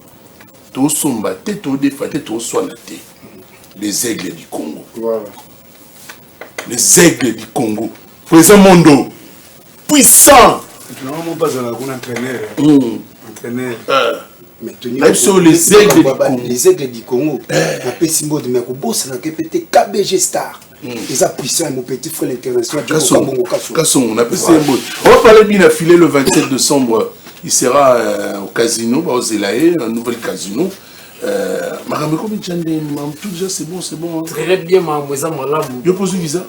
Tout somba, tout défaté, tout soignaté. Les aigles du Congo. Voilà. Les aigles du Congo. Président Mondo, puissant. Normalement pas un entraîneur. Entraîneur. Mais Tony, les aigles du Congo, la Pessimbo de Mekobos, la KPT, KBG Star. Ils puissant mon petit frère international. On a passé un mot. On va parler bien affilé le 27 décembre. Il sera au casino, au Zelae, un nouvel casino. Madame, comment tu as dit, tout déjà c'est bon. Très bien, mademoiselle Malam. Je pose le visa.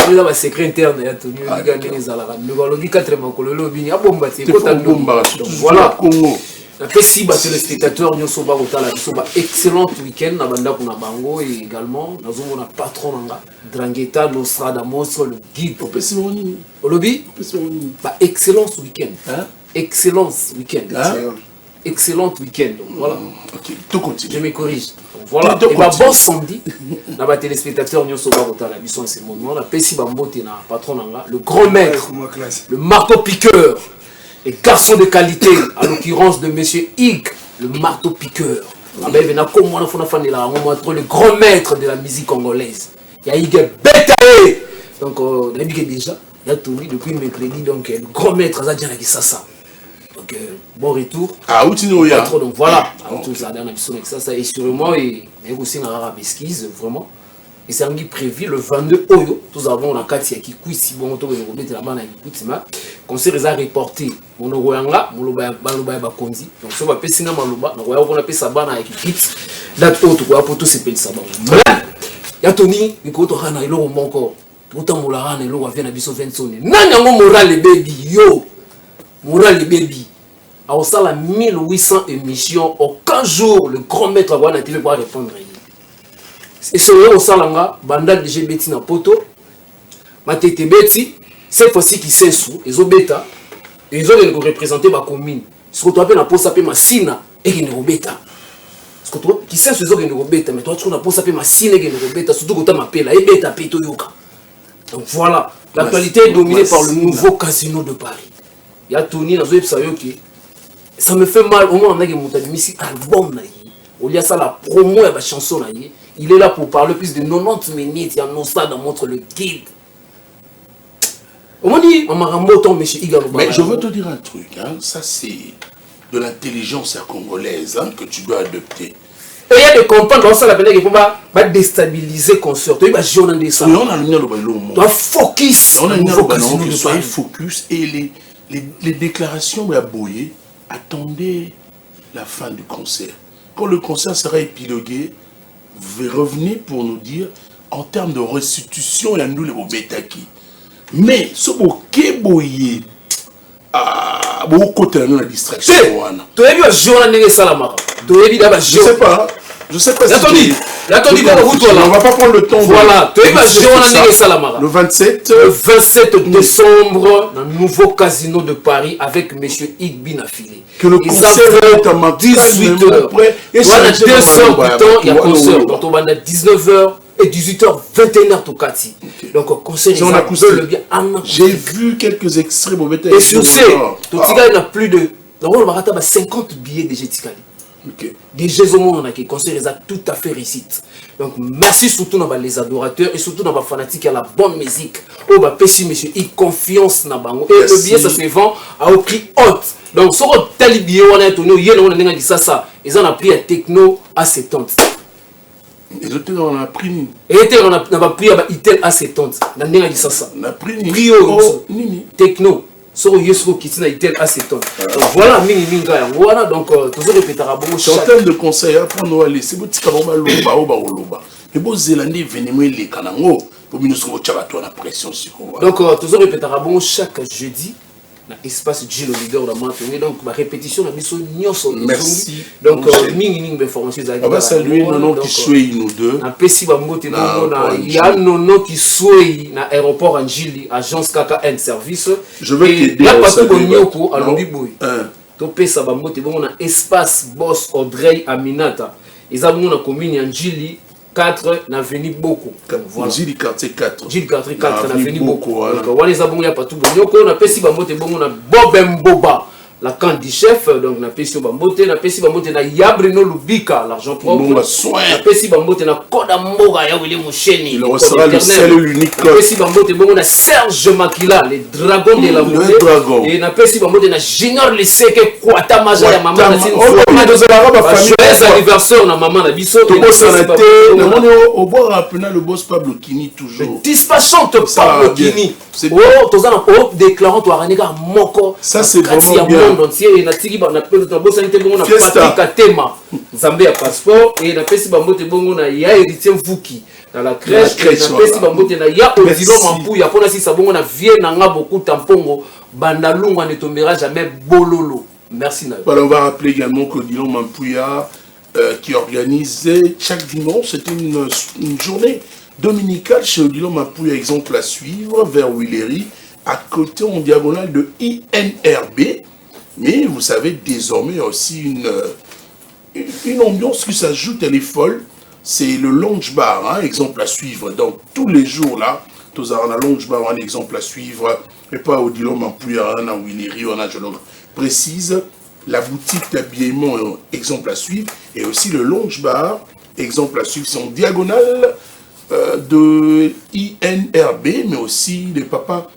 On a un secret interne, il y a tout le monde qui a 4 mois, il y a bomba, voilà. Si les spectateurs nous sont excellent week-end na banda kuna bango et également nous avons un patron Drangheta Nostradamus le guide Olobi excellent week-end excellence week-end excellent week-end donc voilà tout continue je me corrige voilà et bah bon samedi na ba téléspectateurs nous sont la mission ce moment la pesi bambote na patron nanga le grand maître le marteau piqueur et garçon de qualité, à l'occurrence de monsieur Hig, le marteau piqueur. Le grand maître de la musique congolaise. Il y a Hig Betae. Donc, on a dit déjà, il y a Tony depuis mercredi, donc le grand maître Azadjan Sassa. Donc, bon retour. Ah, où tu nous y as? Donc voilà, et sûrement, il y a aussi une arabe esquisse, vraiment. Et c'est un prévu le 22 Oyo. Nous avons la carte qui est si bon, on va la main conseil les a reporté. On a ouanga, on va bakonzi. Donc si on va passer na maluba, on va appeler ça bana avec kit. Date autre quoi pour tout ces pays ça. Ya Tony, il faut rana il au encore. Tout en mola rana il vient à biso 20 sonné. Nanya mo moral les baby yo. Moral les baby. À au sala 1800 émissions aucun jour le grand maître va na TV pour répondre. Et ce au salanga banda de GBT na poto. Matete beti cette fois-ci qui s'est sous ils ont bêta et ils ont représenté ma commune. Ce que tu appelles la poste appelle ma sina et qui ne bêta. Ce que tu qui s'est sous ils ont bêta mais toi tu na poste appelle ma sina et qui ne bêta surtout quand tu m'appelles et bêta peto yoka. Donc voilà, l'actualité est dominée par le nouveau casino de Paris. Il y a Tony dans qui ça me fait mal au moins on a que mon album là. Il y a ça la promo et la chanson là. Il est là pour parler plus de 90 minutes. Il y a un stade à montre le guide. On m'a dit, on m'a ramené monsieur Igalo. Mais je veux te dire un truc, hein. Ça c'est de l'intelligence congolaise hein, que tu dois adopter. Et il y a des comprendre dans ça la peine qu'il faut pas déstabiliser concert. Tu vas jouer dans des ça. On a le Tu vas focus. On a une focus et les déclarations de Boye attendaient la fin du concert. Quand le concert sera épilogué, revenez pour nous dire en termes de restitution, il y a nous les Bobetaki. Mais ce qui Boye beaucoup côté de la distraction. Tu as vu jouer dans des salamara. Tu as vu d'abord je sais pas. Je sais pas si on va pas prendre le temps. Voilà, tu as joué dans des salamara. Le 27 décembre dans le nouveau casino de Paris avec M. Igbi affilié. Que le concert est à 18h. Voilà 2 heures du temps, il y a concert. Donc on va à 19h et 18h, 21h tout Kati. Donc concert le bien. J'ai vu quelques extraits. Et sur ce, tout il y a plus de 50 billets de Jetikali. Des jeux au monde, on a qui concert tout à fait réussite. Donc merci surtout dans les adorateurs et surtout dans les fanatiques à la bonne musique. Oh bah monsieur y confiance na bango. Et le billet ça se vend à un prix haut. Donc sur le tel billet on a tourné hier on a dit ça. Ils ont pris un techno à 70. Et l'autre on a pris. Et on a pris un itel à 70. On a dit ça. On a pris nini techno. Sur Yesu qui tient itel à 70. Voilà minga voilà donc toujours répéter à bon chaque terme de conseil après nous aller c'est petit kalomba loba oba loba. Et bon zélandi événement les kanango pour nous sur chabato la pression sur. Donc toujours répéter à bon chaque jeudi na espace Gilles leader la maintenir donc ma répétition la mission nyonso. Merci. Donc mingi information on va saluer nono qui souhaite nous deux. Na pesi ba mbote bongo na ya nono qui souhaite na aéroport Angili agence KKN service. Je veux t'aider là pas tout bonio pour alobi boy. To pesa ba mbote bongo na espace Boss Audrey Aminata. Ils ont na commune Angili 4 na veni Boko. Voilà. Gilles quartier 4. Gilles quartier 4 na veni Boko. Donc wale za bongo ya pas tout bonio ko na pesi ba mbote bongo na Bobemboba. La camp du chef, donc na pesi bambote na Yabrino Lubika, l'argent propre. Na pesi bambote na Koda Mboga ya Willy Moucheni. Il sera le seul unique. Na pesi bambote bongo na Serge Makila, les dragons de la monnaie. Et na pesi bambote na Junior Leseke Kwata Maja ya maman na Sine. Joyeux anniversaire na maman na biso. Tomo sanate, na moni au bois rappelé le boss Pablo Kini toujours. Dispatchante Pablo Kini. Oh, tozana oh déclarant toi Ranega moko. Ça c'est vraiment bien. Entier et na tiki ba na bosanité bongo na Patrick Katema Zambé à passeport et na pesi bambote bongo na ya héritier Vuki dans la crèche na pesi bambote na ya Odilo Mampuya pona si sabongo na vie na nga beaucoup tampongo bandalunga ne tombera jamais bololo. Merci na. Voilà, on va rappeler également que Odilo Mampuya qui organisait chaque dimanche c'était une journée dominicale chez Odilo Mampuya, exemple à suivre vers Willery à côté en diagonale de INRB. Mais vous savez, désormais, il y a aussi une ambiance qui s'ajoute, elle est folle. C'est le lounge bar, exemple à suivre. Donc, tous les jours, là, tous on a lounge bar, un exemple à suivre. Et pas au Dilon Mampuya, on a Willery, on a, je le précise, la boutique d'habillement, exemple à suivre. Et aussi le lounge bar, exemple à suivre. C'est en diagonale de INRB, mais aussi les papas.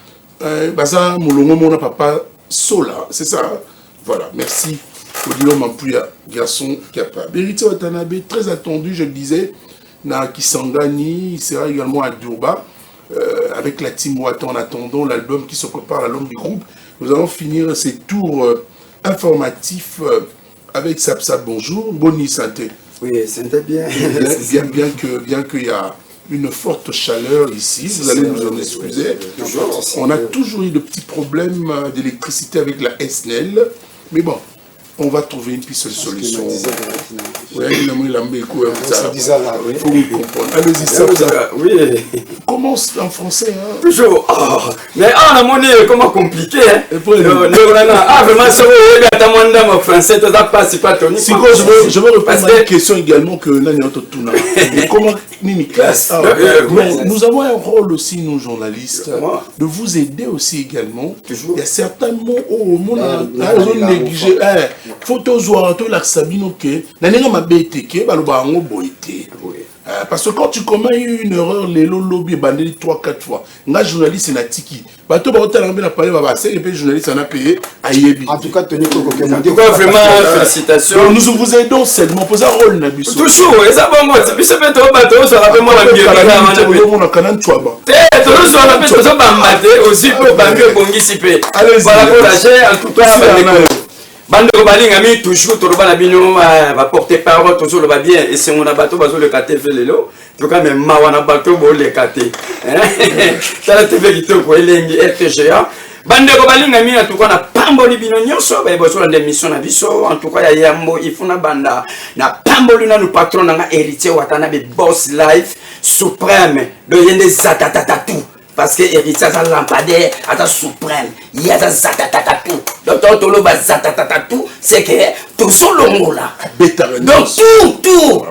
Baza Moulongo, mon papa. Sola, c'est ça. Voilà, merci. Odilo Mampuya, garçon capable. Héritier Watanabe, très attendu, je le disais, na Kisangani, il sera également à Durba, avec la team Wata en attendant l'album qui se prépare, l'album du groupe. Nous allons finir ces tours informatifs avec Sapsa. Bonjour, Boni Santé. Oui, santé bien. Bien qu'il y a une forte chaleur ici, vous allez nous en excuser. On a toujours eu de petits problèmes d'électricité avec la SNEL, mais bon, on va trouver une piste de solution. Oui, il faut nous comprendre. Allez-y, ça. Oui. Commence en français. Toujours. Mais la monnaie, comment compliqué. Vraiment, c'est français, c'est pas tonique. Je veux répondre à une question également que là, comment nous avons un rôle aussi, nous journalistes, de vous aider aussi également. Il y a certains mots au monde négligé. Photos ou tout la sabino que la nenga mabete que baloba ngo boité Parce que quand tu commets une erreur, les lobby bandé 3-4 fois. Un journaliste n'a tiki. Bateau bateau n'a pas parlé, et puis journaliste en a payé à Yebi. En tout cas, tenez compte que en tout cas, vraiment, félicitations. Nous vous aidons seulement pour un rôle Nabiso. Toujours, et ça va moi, c'est plus peut être bateau, ça rappelle moi la mieux. On a quand même toi. Toujours sur la piste, aussi pour Bamio Bongisipe. Voilà pour lâcher, en tout cas, bande balingami toujours toloba na bino va porter parole toujours le va bien et c'est mon bateau bazo le kate fait lelo to ka même mawana bateau bo le kate ça la TV kitoko elengi RTGA bande balingami en tout cas na pamboli bino nyonso ba bozo la émission na biso en tout cas ya yambo ifuna banda na pamboli na nous patron na héritier watana be boss life suprême de yende zatatata tout. Parce que héritier a lampadaire, a suprême, il y a zatatatatou. Donc, tout le zatatatatou, c'est que tout son longo là. Donc, tout,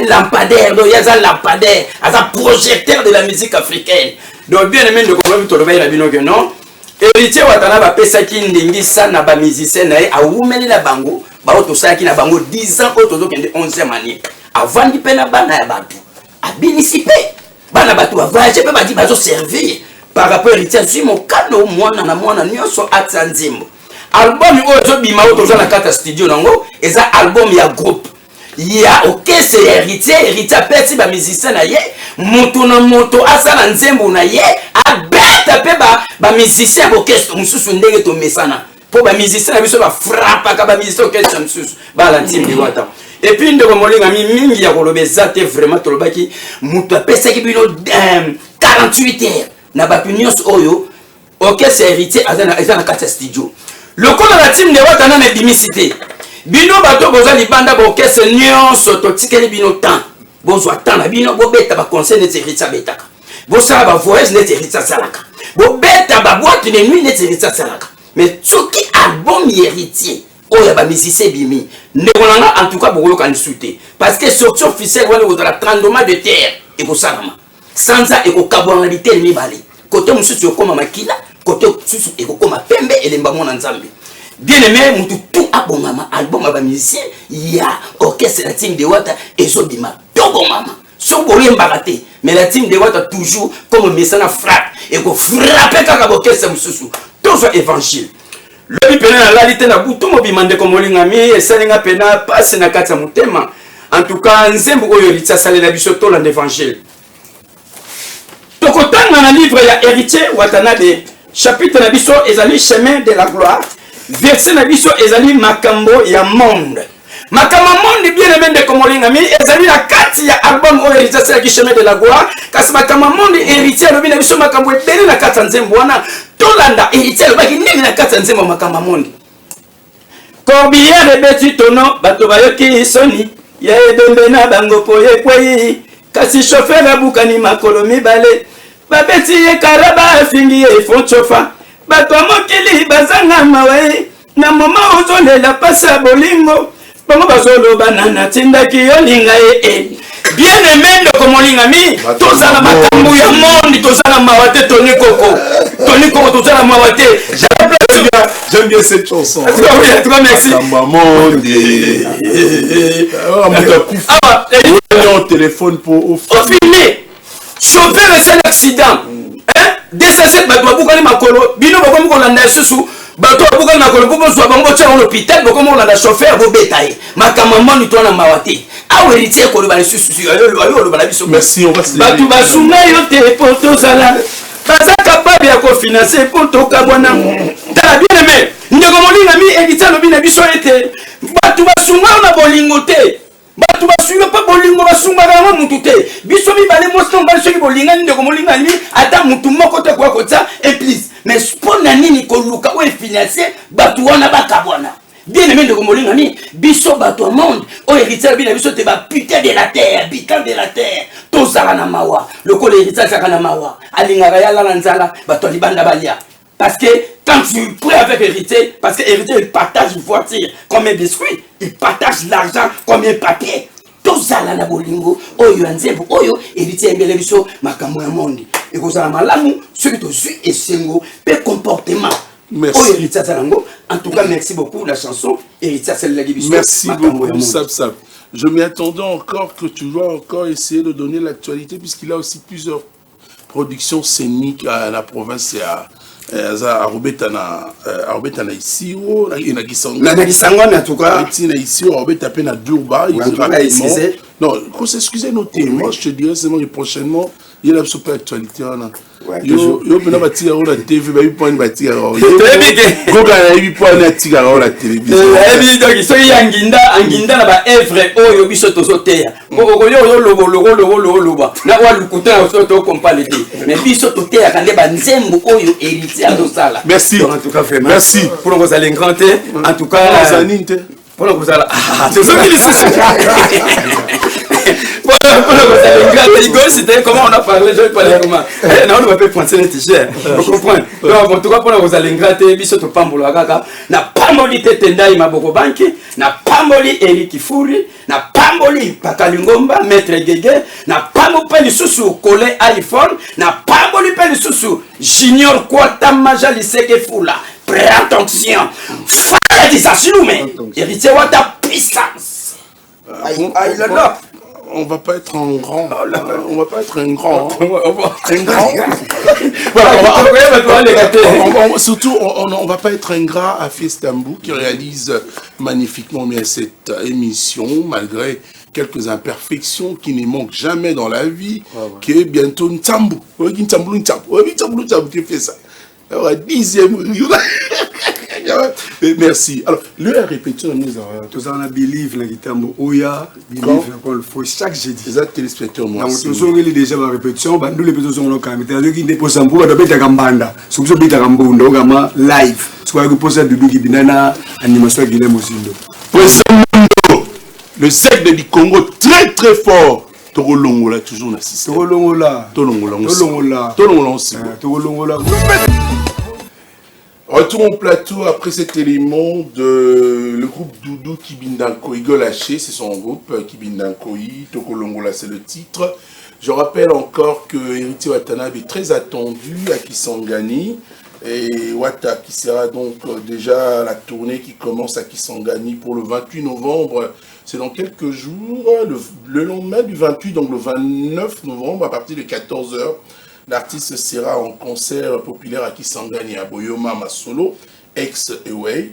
lampadaire, il y a lampadaire, a projecteur de la musique africaine. Donc, bien aimé de comprendre tout le monde, il a dit non. Héritier Watana va pesa qui n'ingi ça n'a pas musicien, a oumeli la bango, ba auto ça qui n'a bango 10 ans, auto qui est 11e année. Avant d'y peine à bana ya batu, a bénéficié. Bana batu avaje pe badi bazo servir par rapport héritier si mon kano mwana na mwana nyonso atsanzimbo album ozo bima ozo na kata studio nango eza album ya groupe ya OK c'est héritier peti ba musicien na ye mutu na moto asala nzembo na ye abeta pe ba musicien orchestre mususu ndenge to mesana po ba musicien na biso ba frappa ka ba musicien orchestre mususu ba la team liwata. Et puis ndeko molinga mingi ya kolobeza te vraiment tolobaki mutu apesa ki bino 48 heures na ba nyos oyo OK c'est héritier azana kata studio lokola la team de watana na dimicité bino bato boza libanda ba OK c'est nyonso to tikeli bino temps bozwa temps na bino bobeta ba conseil net héritier betaka bosala ba voyage net héritier salaka bobeta ba boîte de nuit net héritier salaka mais soki album héritier oya ba musicien bimi nekolanga en tout cas bokolo kan souté parce que sortie officielle wala la tremblement de terre et ko salama sans ça et ko kabonalité ni balé côté mususu okoma makila côté mususu et ko koma pembe elemba mona nzambe bien aimé mutu tout abongama album ba musicien ya orchestre la team de Wata et so bima togo mama so bolie mbaraté mais la team de Wata toujours comme mesana frappe et ko frapper kaka orchestre mususu toujours évangile. Le pena na lalité na butu mo bimande ko molingami esalinga pena passe na kati ya mutema en tout cas nzembo oyo litsa salela biso to la évangile tokotanga na livre ya héritier watana de chapitre na biso ezali chemin de la gloire verset na biso ezali makambo ya monde makambo monde bien aimé de komolingami ezali na kati ya album oyo héritier salela ki chemin de la gloire kasi makambo monde héritier lobi na biso makambo ebele na kati ya nzembo wana tolanda héritier lobaki nini na kati ya nzembo makambo monde corbillard ebeti tono bato bayoki soni ya ebembe na bango po yekwei kasi chauffeur abukani makolo mibale babeti ye karaba afingi ye fonchofa bato mokili bazanga mawe na moma ozolela pasa bolingo bango bazoloba na tindaki yolinga ye bien aimé ndeko molingami tozala makambo ya monde tozala mawa te toni koko tozala mawa te. J'aime bien cette chanson. Oui, en tout cas, merci. Au téléphone pour filmer. Chauffeur et un accident. D7 bato abukani makolo bino bokomi kolanda susu bato abukani makolo bobo zwa bango tia en hôpital bokomi kolanda chauffeur bobeta ye makambo moni to na mawate awo héritier ko ba susu ayo ba biso. Merci, on va se bato basuna yo te poto zala baza capable ya ko financer pour to kabwana tala bien aimé ndeko molinga mi héritier no bina biso ete bato basunga na bolingo te bato basuyo pa bolingo basunga na mutu te biso mi bale mosto ngali soki bolinga ndeko molinga ni ata mutu moko te kwa kota et please mais spona nini ko luka o financer bato wana bakabwana bien aimé ndeko molinga ni biso bato monde o héritier bina biso te ba putain de la terre habitant de la terre tozala na mawa loko le héritier saka na mawa alingaka yala na nzala bato libanda balia. Parce que quand tu prêts avec héritier, parce que héritier il partage une voiture comme un biscuit, il partage l'argent comme un papier. Tout ça là na bolingo, oyo nzembo, oyo héritier mbele biso makambo ya monde. Et que ça malamu, ce que tu suis et sengo, pe comportement. Merci. Oyo héritier salango. En tout cas, merci beaucoup la chanson héritier celle la biso. Merci beaucoup Sab Sab. Je m'y attendais encore que tu dois encore essayer de donner l'actualité, puisqu'il a aussi plusieurs productions scéniques à la province et à Robetana ici, na Kisangani en tout cas. na ici, Robeta peine à Durba. Non, qu'on s'excuse nos témoins, je te dirais seulement que prochainement, il y a la super actualité. Yo pena batika la TV ba 8 points batika la goga na 8 points na tika la télévision ebi donc so yanginda na ba evre oyo biso tozoteya koko yo lobo na wa lukuta na so to compare te mais biso toteya kande ba nzembo oyo héritier dosala. Merci en tout cas vraiment merci pour nous aller grand en tout cas pour nous aller c'était comment on a parlé, je vais parler comment. Non, on ne va pas penser les t-shirts. Vous comprenez? Donc, en tout cas, pour nous aller gratter, biso to pambolo kaka. Na pamboli tetendai maboko banki, na pamboli Eric Kifuri, na pamboli Pakalingomba, Maître Gege, na pamboli susu Kole iPhone, na pamboli susu Junior Kwata Majali Seke Fula. Prêt attention. Fire disation mais héritier wata puissance. Il a là. On va pas être un grand. On va pas être un grand. Un grand. Surtout, on va pas être ingrat à Fiestambou qui réalise magnifiquement bien cette émission, malgré quelques imperfections qui ne manquent jamais dans la vie, qui est bientôt Ntambou. Ntambou qui fait ça. Alors, 10e. Merci. Alors, le répétition nous avons. Tous en a believe la guitambo Oya, believe qu'on le faut chaque jeudi. Les autres téléspectateurs moi. Donc tous on les déjà la répétition, bah nous les personnes sont locales. Mais ceux qui déposent un peu de bêta gambanda, ceux qui bêta gambondo gama live. Soit que poser de Bibi Binana animation Guilhem Osindo. Le secte du Congo très très fort. Togolongola toujours na système. Togolongola. Retour au plateau après cet élément de le groupe Doudou Kibindanko Igor Haché, c'est son groupe Kibindankoï, Tokolongola c'est le titre. Je rappelle encore que Héritier Watanabe est très attendu à Kisangani et Wata qui sera donc déjà la tournée qui commence à Kisangani pour le 28 novembre. C'est dans quelques jours, le lendemain du 28, donc le 29 novembre à partir de 14h. L'artiste sera en concert populaire à Kisangani, à Boyoma, Masolo, ex-Eway.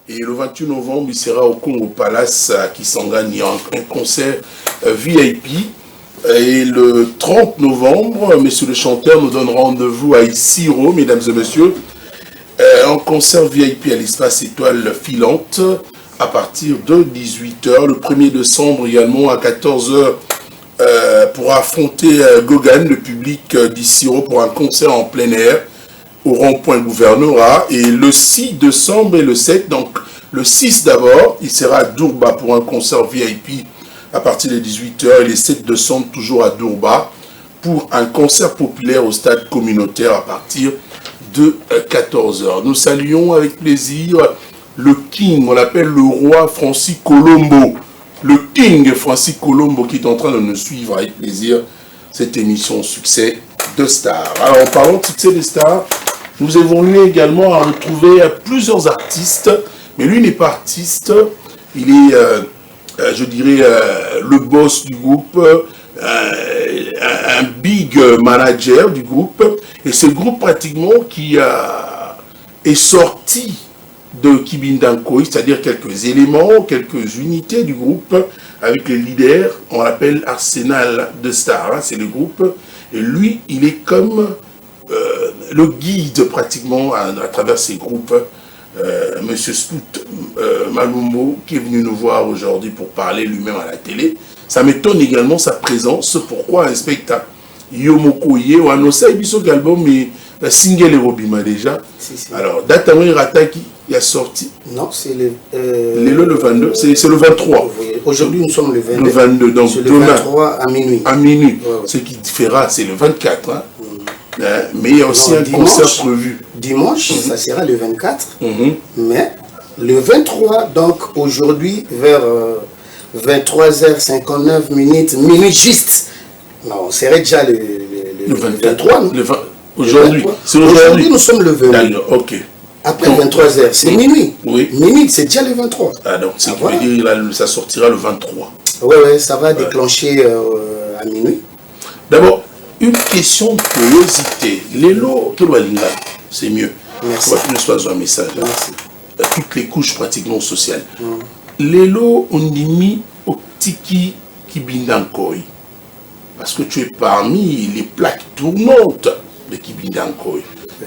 Et le 28 novembre, il sera au Congo Palace à Kisangani, un concert VIP. Et le 30 novembre, monsieur le chanteur nous donne rendez-vous à Isiro, mesdames et messieurs, en concert VIP à l'espace Étoile Filante à partir de 18h. Le 1er décembre également à 14h. Pour affronter Gogan, le public d'Issiro, pour un concert en plein air au rond-point Gouvernorat. Et le 6 décembre et le 7, donc le 6 d'abord, il sera à Durba pour un concert VIP à partir de 18h. Et le 7 décembre, toujours à Durba, pour un concert populaire au stade communautaire à partir de 14h. Nous saluons avec plaisir le King, on l'appelle le roi Francis Colombo. Le King Francis Colombo qui est en train de nous suivre avec plaisir cette émission Succès de Stars. Alors en parlant de Succès de Stars, nous évoluons également à retrouver plusieurs artistes, mais lui n'est pas artiste, il est, je dirais, le boss du groupe, un big manager du groupe, et ce groupe pratiquement qui est sorti de Kibindankoï, c'est-à-dire quelques éléments, quelques unités du groupe avec les leaders, on l'appelle Arsenal de Stars, hein, c'est le groupe, et lui, il est comme le guide pratiquement à travers ces groupes, Monsieur Scout Malumbo, qui est venu nous voir aujourd'hui pour parler lui-même à la télé. Ça m'étonne également sa présence, pourquoi un spectacle Yomokoye, ou un osai biso album, mais la single est Robima déjà. Si. Alors, Datamou Rataki, il a sorti. Non, c'est le... le 22, c'est le 23. Aujourd'hui, nous sommes le 22. Le 22, donc le demain. 23 à minuit. À minuit. Ouais. Ce qui fera, c'est le 24. Hein. Mais il y a aussi un concert prévu. Dimanche, ça sera le 24. Mais le 23, donc aujourd'hui, vers 23h59 minutes, minuit juste. Non, on serait déjà le 23, non? Aujourd'hui. Aujourd'hui, nous sommes le 22. Ok. Après 23h, c'est minuit. Oui. Minuit, c'est déjà le 23. Ah donc, c'est ça sortira le 23. Ouais, ça va déclencher à minuit. D'abord, une question de curiosité. Lélo, c'est mieux. Merci. On va plus soit un message. Merci. Toutes les couches pratiquement sociales. Lélo, on dit mis au tiki qui bindankoi. Parce que tu es parmi les plaques tournantes de Kibindankoi.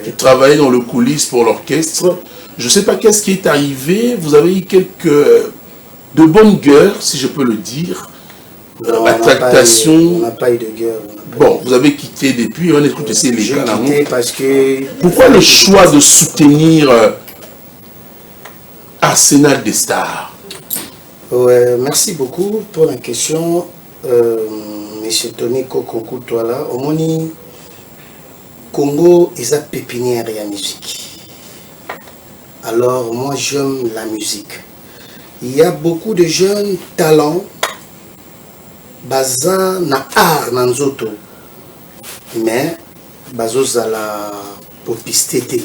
Tu travaillais dans le coulisses pour l'orchestre. Je ne sais pas qu'est-ce qui est arrivé. Vous avez eu quelques de bonnes guerres, si je peux le dire. Non, la tractation. On n'a pas eu de guerre. Bon, vous avez quitté depuis, on écoute ces les J'ai quitté parce que... Pourquoi le choix de soutenir Arsenal des Stars? Ouais, merci beaucoup pour la question. Monsieur Tony Kokoku, toi là, au Moni, Congo, ils ont pépinière et la musique. Alors, moi, j'aime la musique. Il y a beaucoup de jeunes talents, baza na art na nzoto, mais bazo zala popistete.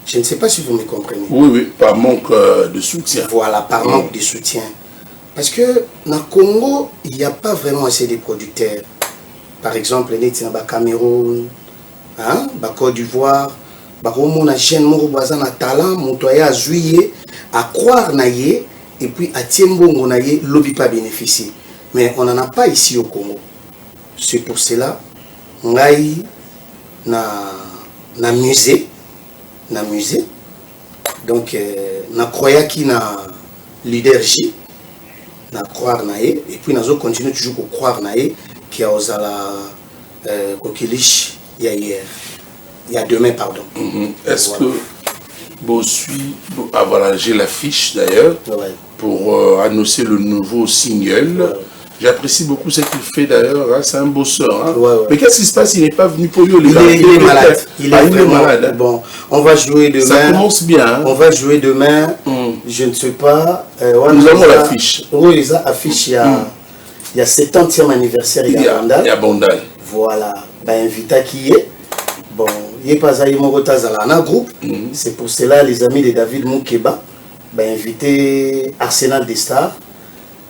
Je ne sais pas si vous me comprenez. Oui, par manque de soutien. Voilà, par manque de soutien. Parce que dans le Congo, il n'y a pas vraiment assez de producteurs. Par exemple, il y a Cameroun, Côte d'Ivoire, on a jeune un talent, mon à juillet, à croire naïe, et puis à Tiembongo naïe, l'objet pas bénéficier. Mais on n'en a pas ici au Congo. C'est pour cela, on a un musée. Donc, on croyait qu'il y a leadership. Na croire naé et puis nous continuons toujours à croire naé qui a osé la coquiliche il y a demain pardon. Est-ce que vous suivez voilà, j'ai l'affiche d'ailleurs pour annoncer le nouveau single. J'apprécie beaucoup ce qu'il fait d'ailleurs, hein, c'est un bosseur. Hein. Mais qu'est-ce qui se passe? Il n'est pas venu pour les gars. Il est malade. Il est vraiment malade. Hein. Bon, on va jouer demain. Ça commence bien. Hein. On va jouer demain. Je ne sais pas. Nous avons l'affiche. Oui, ça affiche. Il y a 70e anniversaire. Il y a Bandal. Voilà. Ben, invité qui est. Bon, il n'y a pas à y un groupe. C'est pour cela, les amis de David Moukeba, ben, invité Arsenal des Stars.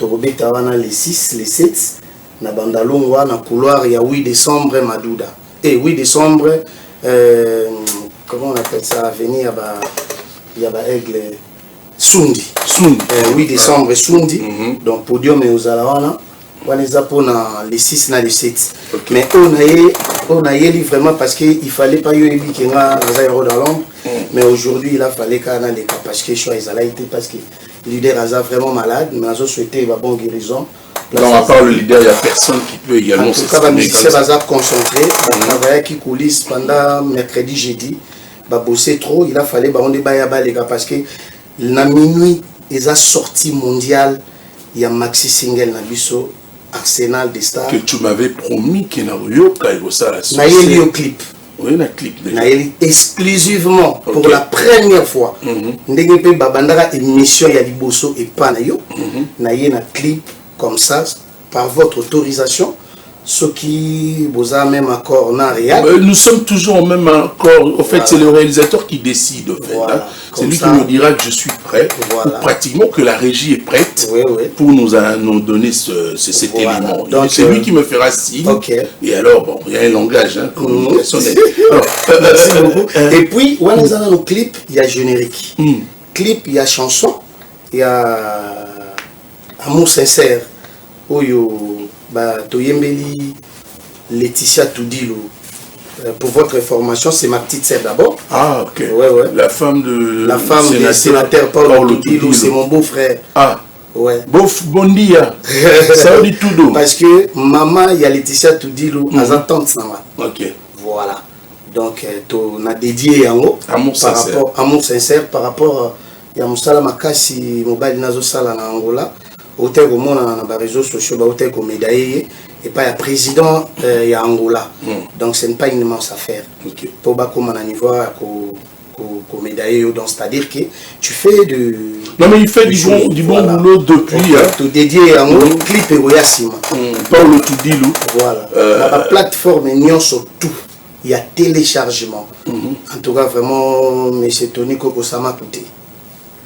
Les 6, les 7, na Bandalungwa, na couloir, il y a 8 décembre, Madouda. Et 8 décembre, comment on appelle ça, à venir, il y a Aigle, Sundi. 8 décembre, Sundi. Donc, podium et aux Alawana, on les a pour les 6 et les 7. Mais on a eu vraiment parce qu'il ne fallait pas y aller qui est dans l'ombre. Mais aujourd'hui, il a fallu qu'on ait les cas parce que je suis parce que le leader est vraiment malade, mais nous souhaitons une bonne guérison. Donc, à part le leader, il n'y a personne qui peut également s'exprimer. En tout cas, les musiciens sont concentrés. On travaille qui coulisse pendant mercredi, jeudi. Bosser trop, il a fallu qu'on ait les gars parce que la minuit, ils ont sorti mondial. Il y a maxi single Nabiso, Arsenal des Stars. Que tu m'avais promis qu'il y a un clip. Oui, un clip. Exclusivement pour la première fois. Ndenge babandara émission ya liboso et pas na yo. Na yé na clip comme ça par votre autorisation. Ce qui vous a même accord n'a rien. Nous sommes toujours au même accord. En fait, c'est le réalisateur qui décide. En fait, hein. C'est lui qui nous dira que je suis prêt. Ou pratiquement que la régie est prête pour nous donner cet élément. C'est lui qui me fera signe. Et alors, bon, il y a un langage. Hein, merci beaucoup. Et puis, on a dans nos clips, il y a générique. Clip, il y a chanson. Il y a Amour sincère. Toyembeli Laetitia Toudilou. Pour votre information, c'est ma petite sœur d'abord. Ah, ok. La femme du sénateur Paul Toudilou, c'est mon beau-frère. Ah, ouais. Bondia. Ça dit tout. Parce que maman, il y a Laetitia Toudilou, à tante Sama. Ok. Voilà. Donc, on a dédié à Amour sincère par rapport à Moussala Makasi, Mobile Nazo Sala na Angola. Autant que mon dans les réseaux sociaux, autant que médaillé et pas le président il y a Angola. Donc ce n'est pas une immense affaire. Pour bas comme un niveau qu'on médaillé donc c'est-à-dire que tu fais de non mais il fait du bon boulot depuis tout dédié à un clip et Oyasima. Paul Toudilou. Voilà. La plateforme Nyon sur tout. Il y a téléchargement. En tout cas vraiment monsieur Tony Koko ça m'a coûté.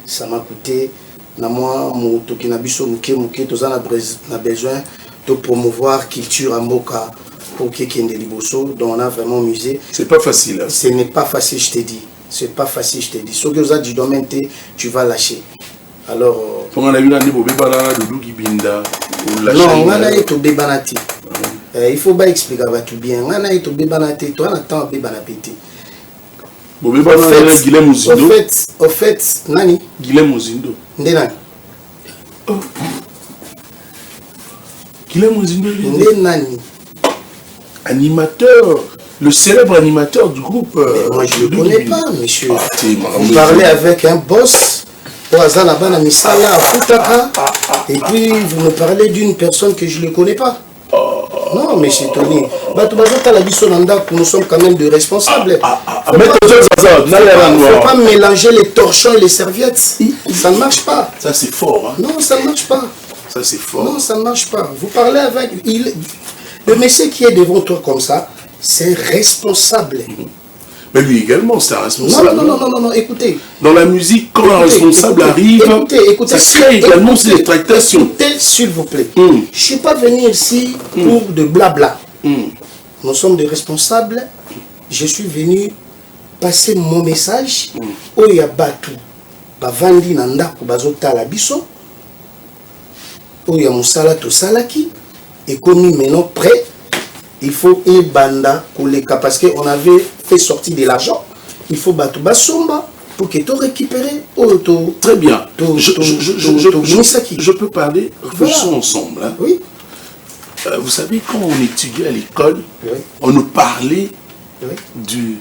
Ça m'a coûté. na moi motoki na biso muke toza na besoin de promouvoir culture à Mboka pour kende liboso, donc on a vraiment musé. C'est pas facile. Hein? Ce n'est pas facile, je te dis. C'est pas facile, je te dis. Ce que vous avez du domaine, tu vas lâcher. Alors. On a vu la niveau Bébana, Doudou Kibinda. Non, on a été au Bébanati. Il faut pas expliquer à tout bien. On a été au Bébanati. Toi, on attend Bébanapété. Au fait, Nani Guilhem Mozindo. Ndenani Guilhem Mozindo. Ndenani Animateur, le célèbre animateur du groupe. Moi, je ne le connais pas, monsieur. Vous parlez avec un boss. Et puis vous me parlez d'une personne que je ne connais pas. Non, monsieur Tony. Nous sommes quand même des responsables. Il ne faut pas mélanger les torchons et les serviettes. Ça ne marche pas. Ça c'est fort. Hein? Non, ça ne marche pas. Ça c'est fort. Non, ça ne marche pas. Vous parlez avec... Le monsieur qui est devant toi comme ça, c'est responsable. Mais lui également, c'est un responsable. Non, écoutez. Dans la musique, quand un responsable arrive, ça crée également des tractations. Écoutez, s'il vous plaît. Je ne suis pas venu ici pour de blabla. Nous sommes des responsables. Je suis venu passer mon message. Oya Batu, Bavandi Nanda, Bazota Labiso. Oya Moussala Tosalaki. Et comme maintenant prêt. Il faut un banda koleka parce qu'on avait fait sortir de l'argent. Il faut battre Basomba pour que tu récupères. Très bien. Je peux parler. Faisons ensemble. Hein. Oui. Vous savez, quand on étudiait à l'école, on nous parlait du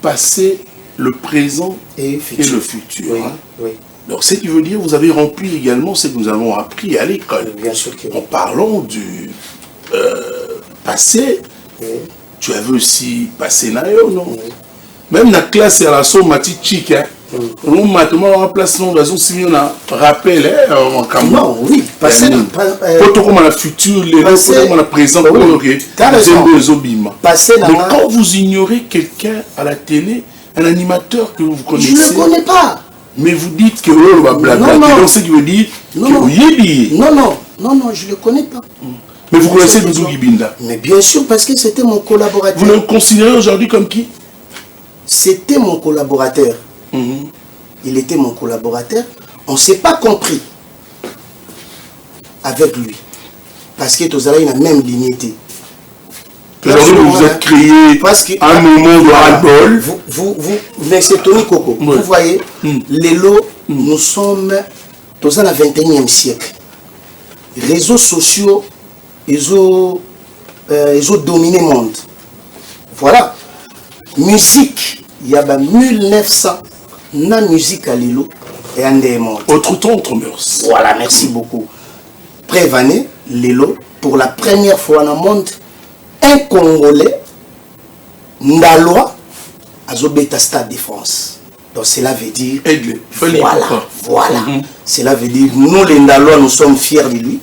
passé, le présent et le futur. Oui. Hein. Oui. Donc, ce qui veut dire, vous avez rempli également ce que nous avons appris à l'école. Bien sûr que oui. En parlant du passé, tu avais aussi passé naïo, non? Même la classe, c'est la somme chic, hein? On m'a place non raison si on a rappelé en Cameroun. Non, oui, passé pour comme la future, les comme la présent, mais quand vous ignorez quelqu'un à la télé, un animateur que vous connaissez, je ne le connais pas. Mais vous dites que oh, blabla, donc ce qui veut dire que non, je ne le connais pas. Mais vous connaissez Doudou Kibinda? Mais bien sûr, parce que c'était mon collaborateur. Vous le considérez aujourd'hui comme qui? C'était mon collaborateur. Il était mon collaborateur. On ne s'est pas compris avec lui. Parce que tous il a même limité. Aujourd'hui, vous êtes créé un moment de ras-le-bol. Mais c'est Tony Coco. Oui. Vous voyez, les lots, nous sommes dans le 21e siècle. Les réseaux sociaux, ils ont dominé le monde. Voilà. Musique, il y a 1900, la musique à l'îlot et en des mondes. Autre temps, autre mœurs. Voilà, merci beaucoup. Prévané, l'îlot, pour la première fois dans le monde, un Congolais, Ndalois, a Zobeta Stade de France. Donc cela veut dire... Voilà. Cela veut dire, nous les Ndalois, nous sommes fiers de lui.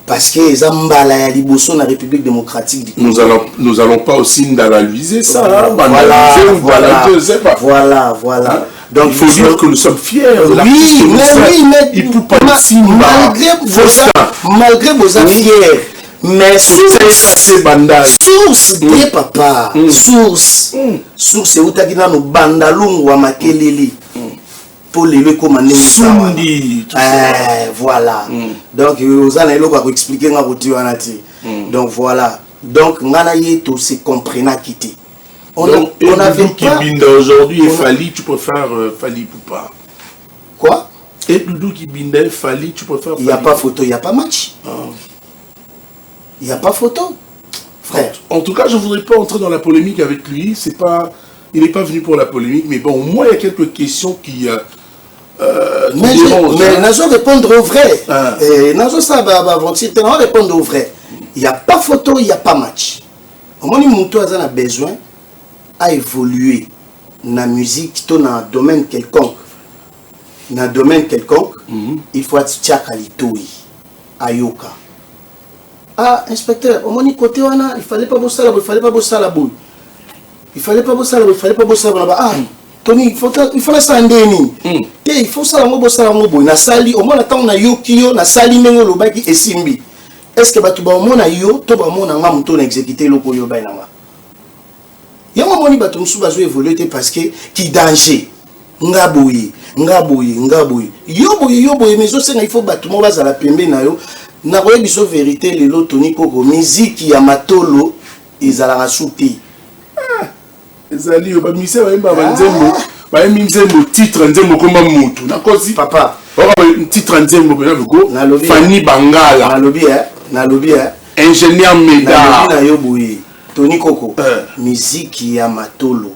Parce que Zambala ya Liboso na République démocratique du Congo. Nous allons pas aussi ndalaluiser ça. Voilà. Hein? Donc il faut dire que nous sommes fiers de la mais il peut pas malgré vos affaires. Mais source de papa, source c'est où tu as bandalungu wa makelele pour les commander voilà. Donc vous allez leur expliquer donc voilà. Donc nganaye tout se comprena quitter. On avait pas aujourd'hui et Fali, tu préfères Fali Poupa. Quoi? Et Doudou Kibinda, Fali, tu préfères Fali. Il n'y a pas photo, il n'y a pas match. Il n'y a pas photo, frère. En tout cas, je ne voudrais pas entrer dans la polémique avec lui. Il n'est pas venu pour la polémique, mais bon, au moins, il y a quelques questions qui mais Nazo répondre au vrai. Nazo ça va répondre au vrai. Il n'y a pas photo, il n'y a pas match. Au moins, Moutou a besoin à évoluer dans la musique, dans un domaine quelconque. Dans un domaine quelconque, il faut être tchakalitoi, ayoka. Ah, inspecteur, au moins côté il ne fallait pas bosser là-bas, il fallait pas bosser là-bas. Il fallait pas bosser là-bas, il fallait pas bosser là-bas. Ah, Tony, il fallait ça en déni. il faut ça la boy na sali au moins attend na yo kio na sali mengo lo baki esimbi. Est-ce que batu ba mona yo to ba mona nga muto na exécuter loko yo ba na nga. Ya mo moni batu musu bazo évoluer parce que qui danger. Nga boyi. Yo boyi mais ça il faut batu mo baza la pembe na yo. Na koye biso vérité lelo toni koko musique ya matolo ezala souti. Ezali yo ba mise ba mba banzembo. Ba nzembo titre nzembo koma mutu. Na kosi papa. Ora titre nzembo bena biko. Fanny Bangala. Na lobby ingénieur Médard. Na yo boyi. Toni koko. Musique ya matolo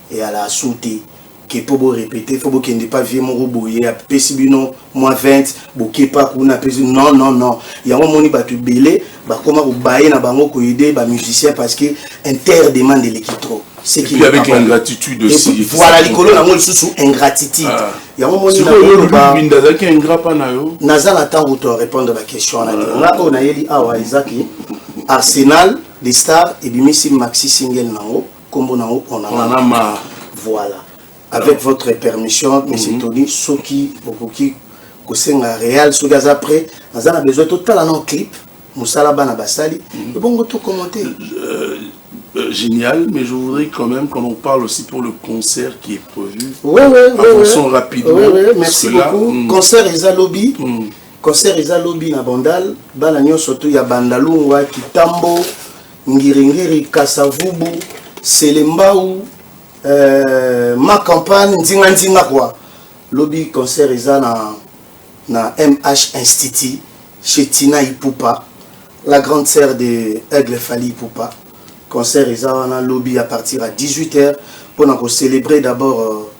et à la souti. Qui peut vous répéter, faut qu'il n'y ait pas vieux mon roboyer, pesibino, moins 20, bouquet pas qu'on a pesé. Non. Il y a un moment où tu belé, comment vous baillez na bango ko aider, musicien parce que inter demande l'équipe trop. C'est qui avec l'ingratitude aussi. Voilà, les colons ont sous ingratitude. Il y a un moment où tu ingrat pas na yo. Nazal attend où tu répondre à la question. Là, on a dit Isaki, Arsenal, les stars et bimisi maxi single nango, comme on a marre. Voilà. Avec votre permission, M. Tony, Soki, Bokoki, Kosenga Real, Sogaza après, nous avons besoin de tout un clip, Moussala Banabasali, et bon, tout commenter. Génial, mais je voudrais quand même qu'on en parle aussi pour le concert qui est prévu. Oui. Avançons rapidement. Oui, merci beaucoup. Concert Isa Lobby. Concert Isa Lobby na Bandal. Bananyo surtout ya Bandalungwa, Kitambo, Ngiringiri, Kasavubu, Selembao. Ma campagne nzinga quoi lobby concert isa na MH Institut chez Tina Ipupa, la grande sœur de Aigle Fali Ipupa. Concert isa na lobby à partir à 18h pour célébrer d'abord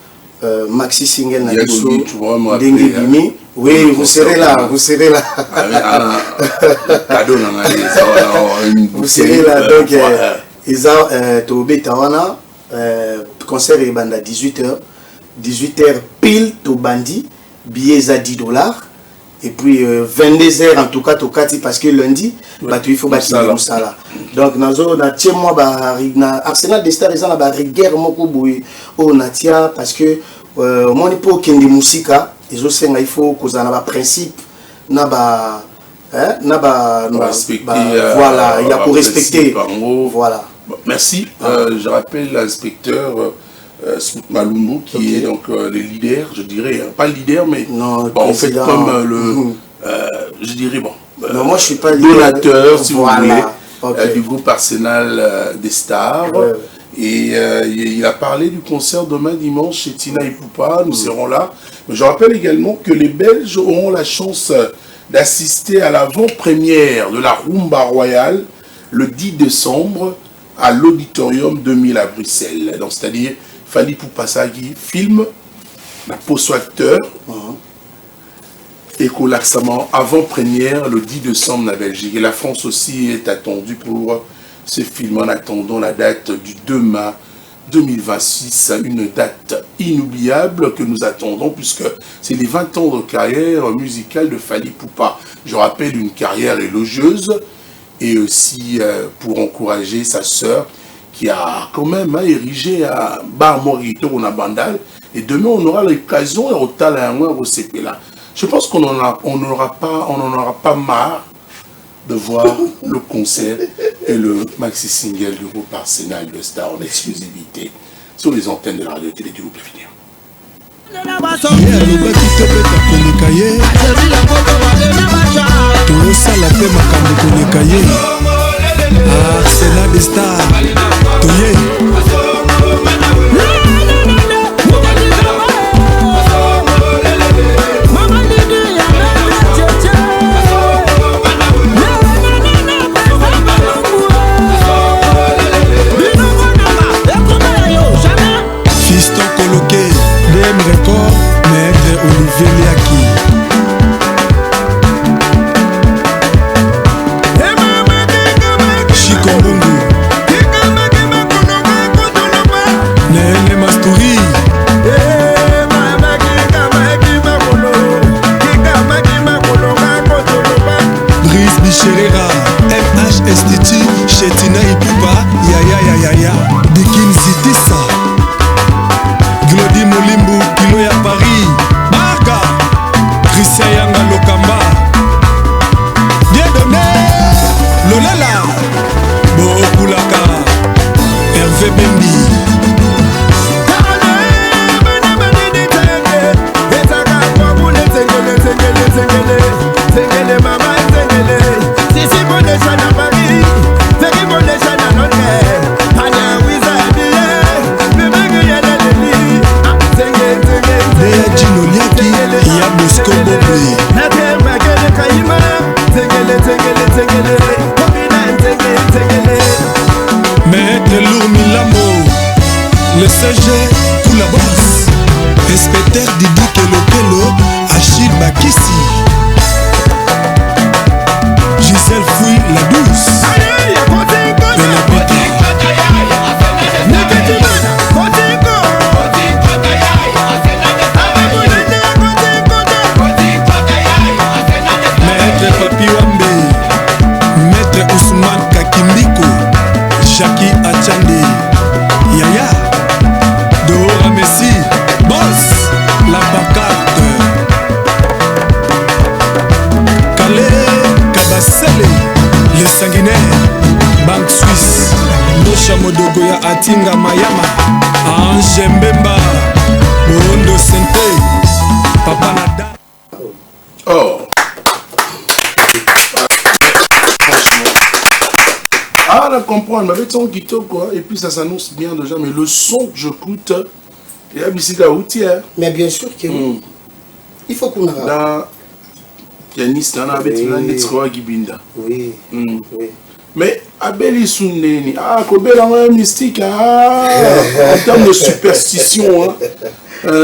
maxi single na biso Dengue Bimi. Oui, vous serez là. Vous serez là donc isa Tobe Tawana. Concert est à 18h pile to bandi, billets à $10 et puis 22h en tout cas parce que lundi il faut bâtir le Moussala. Donc nazo na tie moi na Arsenal des stars ils ont la rigueur moko boy on a tia parce que mon époque kende musika ils aussi il faut qu'on a ba principe na ba respecter voilà il y a pour respecter voilà. Merci. Je rappelle l'inspecteur Malumbu qui est donc le leader, je dirais, pas le leader, mais en fait comme je dirais non, moi je suis pas donateur, si vous voulez, du groupe Arsenal des stars. Et il a parlé du concert demain dimanche chez Tina Ipupa, nous serons là. Mais je rappelle également que les Belges auront la chance d'assister à l'avant-première de la Rumba Royale le 10 décembre à l'Auditorium 2000 à Bruxelles. Donc, c'est-à-dire, Fali Poupasagi filme, la poste acteur, et qu'on l'accent avant-première le 10 décembre en Belgique. Et la France aussi est attendue pour ce film en attendant la date du 2 mai 2026, une date inoubliable que nous attendons puisque c'est les 20 ans de carrière musicale de Fali Poupa. Je rappelle une carrière élogieuse, et aussi pour encourager sa sœur qui a quand même érigé à Barmorito on a Bandal, et demain on aura l'occasion au là. Je pense qu'on n'en aura pas marre de voir le concert et le maxi single du groupe Arsenal de Star en exclusivité sur les antennes de la radio-télé du groupe L'avenir. tosala mpe makambo koleka ye Arsenal des stars toye Fiston coloqué DM record maître Olivier Liaki Nene Mastouri Brice Bicherera MH Institut chez Tina Ipupa Yaya Dikin Zidissa Glody Molimbu Kilo ya Paris Le CG pour la bosse. Inspecteur Didi Kelokelo, Achille Bakissi. Gisèle Fouille la douce. Maître Papi Wambe, Maître Ousmane Kakimiko, Jackie Achande, Yaya, Dora Messi, Boss, la pancarte, Calais, Kabasele, les sanguinaires, Banque Suisse, Nosha Modogoya Atinga Mayama, Ange Mbemba, Bondo Sente, Papa Nada. Oh. Ah, là, comprendre, mais avec son guitare, quoi, et puis ça s'annonce bien déjà, mais le son que j'écoute, il y a Bissika Outier. Mais bien sûr que oui. Il faut qu'on a. Là, pianiste, on a un Gibinda. Oui. Oui. Mais Abeli Souneni, ah, Kobel a un mystique, ah, en termes de superstition, hein.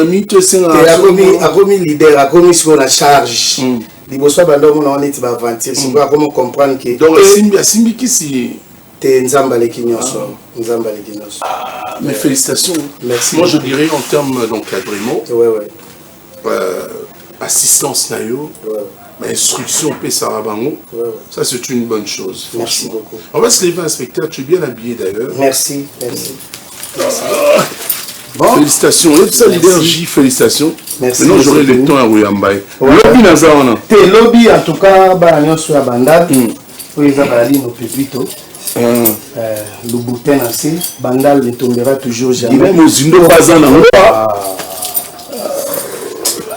Mythe, c'est un. A commis leader, a commis sur la charge. Liboso bando mona on est aventure, c'est quoi comment comprendre que. Donc, Simbi qui si. T'es Nzamba Lekinyoso. Nzamba Lekinyoso. Ah, mais félicitations. Merci. Moi, je dirais en termes d'encadrement. Ouais. Assistance Nayo. Ouais. Instruction Pessarabango. Ouais. Ça, c'est une bonne chose. Merci beaucoup. On va se lever, inspecteur. Tu es bien habillé d'ailleurs. Merci. Merci. Bon. Félicitations. Et ça, l'énergie, félicitations. Merci. Maintenant, j'aurai le temps à Rouyambaye. Lobby Nazarana. T'es lobby, en tout cas, Baranyo sur la bandade. Pour les abalines au pépito. Le boutin assez. Bandal ne tombera toujours jamais. Il est Mozindo Bazana.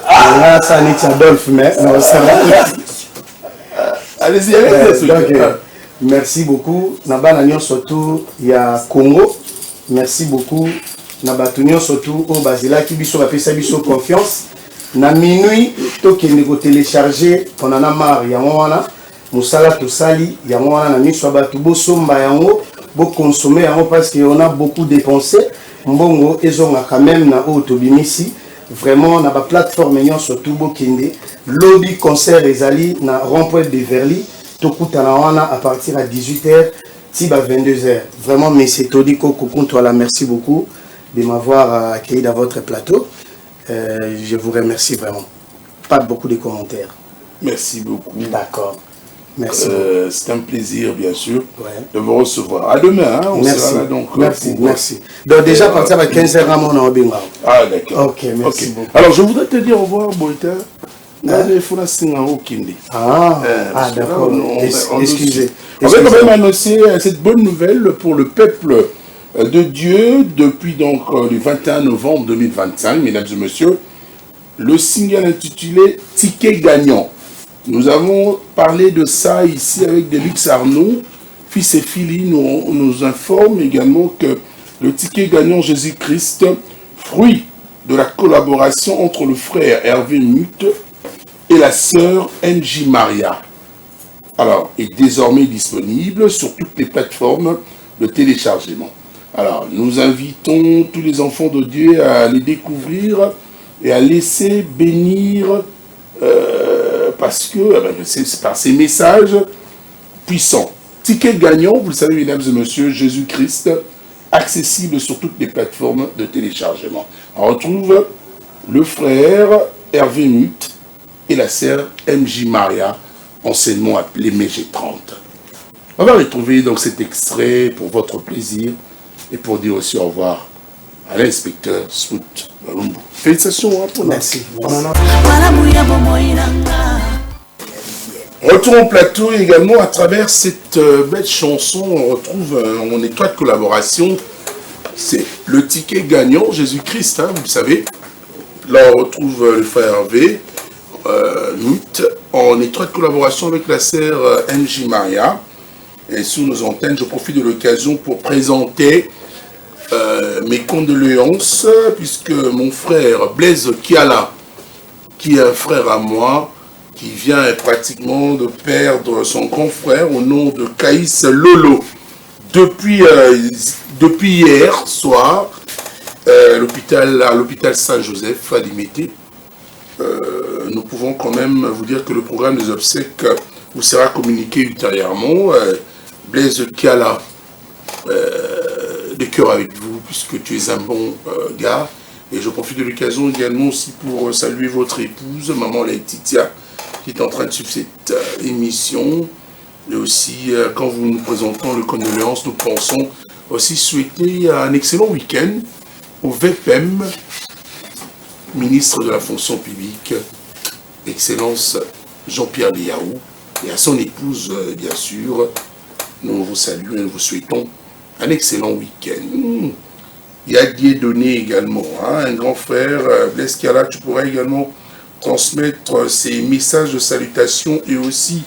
Là, ça n'est Adolphe, mais non, ça va. Allez-y, allez-y. Merci beaucoup. Nabananion surtout, il y a Congo. Merci beaucoup. Nabatunion surtout au Basila qui biso va faire biso confiance. Na minuit, to qui négo télécharger, on en a marre. Ya mwana, musala to sali, ya mwana na miso batu bo somba yango, bo consommer yango parce qu'on a beaucoup dépensé. Mbongo ezonga quand même na autobimisi. Vraiment na ba plateforme nyon surtout bo kende. Lobby concert ezali na rond-point de Verly. Tokutana wana à partir à 18h, tiba 22h. Vraiment monsieur Todiko Kokontwala, merci beaucoup de m'avoir accueilli dans votre plateau. Je vous remercie vraiment. Pas beaucoup de commentaires. Merci beaucoup. D'accord. Merci. C'est un plaisir, bien sûr, de vous recevoir. À demain, hein, on sera là. Donc, merci. Donc déjà, à partir de 15h, on a un bingo. Ah, d'accord. Ok, merci beaucoup. Alors, je voudrais te dire au revoir, Boïta. Il faut la signer au Kindi. D'accord. Excusez. On va quand même annoncer cette bonne nouvelle pour le peuple de Dieu depuis donc le 21 novembre 2025, mesdames et messieurs, le single intitulé Ticket gagnant. Nous avons parlé de ça ici avec Delux Arnaud, fils et filles nous informe également que le ticket gagnant Jésus-Christ, fruit de la collaboration entre le frère Hervé Mute et la sœur NJ Maria, alors est désormais disponible sur toutes les plateformes de téléchargement. Alors, nous invitons tous les enfants de Dieu à les découvrir et à laisser bénir parce que c'est par ces messages puissants. Ticket gagnant, vous le savez, mesdames et messieurs, Jésus-Christ, accessible sur toutes les plateformes de téléchargement. On retrouve le frère Hervé Mute et la sœur MJ Maria, anciennement appelée MG30. On va retrouver donc cet extrait pour votre plaisir et pour dire aussi au revoir à l'inspecteur Smout Balumbu. Félicitations pour Merci. Retour au plateau également à travers cette belle chanson. On retrouve en étroite collaboration. C'est le ticket gagnant Jésus-Christ, hein, vous le savez. Là on retrouve le frère Hervé Mute en étroite collaboration avec la sœur NJ Maria. Et sous nos antennes, je profite de l'occasion pour présenter mes condoléances, puisque mon frère Blaise Kiala, qui est un frère à moi, qui vient pratiquement de perdre son grand frère au nom de Caïs Lolo. Depuis hier soir, à l'hôpital Saint-Joseph à Limité. Nous pouvons quand même vous dire que le programme des obsèques vous sera communiqué ultérieurement. Blaise Kiala, de cœur avec vous, puisque tu es un bon gars. Et je profite de l'occasion également aussi pour saluer votre épouse, maman Laetitia, qui est en train de suivre cette émission. Et aussi, quand vous nous présentons le condoléances, nous pensons aussi souhaiter un excellent week-end au VPM, ministre de la fonction publique, Excellence Jean-Pierre Liaou, et à son épouse, bien sûr. Nous vous saluons et nous vous souhaitons un excellent week-end. Il y a Dieudonné également, hein, un grand frère, Blaise Kiala, tu pourrais également transmettre ces messages de salutation et aussi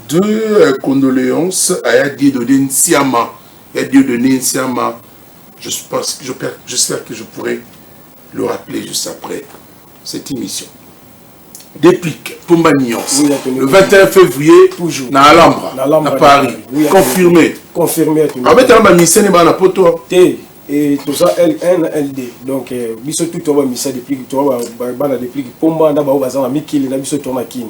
de condoléances à Dieudonné Nsiama. Dieudonné Nsiama, j'espère que je pourrai le rappeler juste après cette émission. Déplique, Pomba Nuance, le 21 février, toujours, à Alhambra, à Paris, confirmé. Confirmé. En fait, on va misser les bannes à poto. Et tout ça, L1, LD. Donc, biso tout va misser depuis que tu vas depuis Pomba, d'abord, on va Mikili, na biso tourna Kini.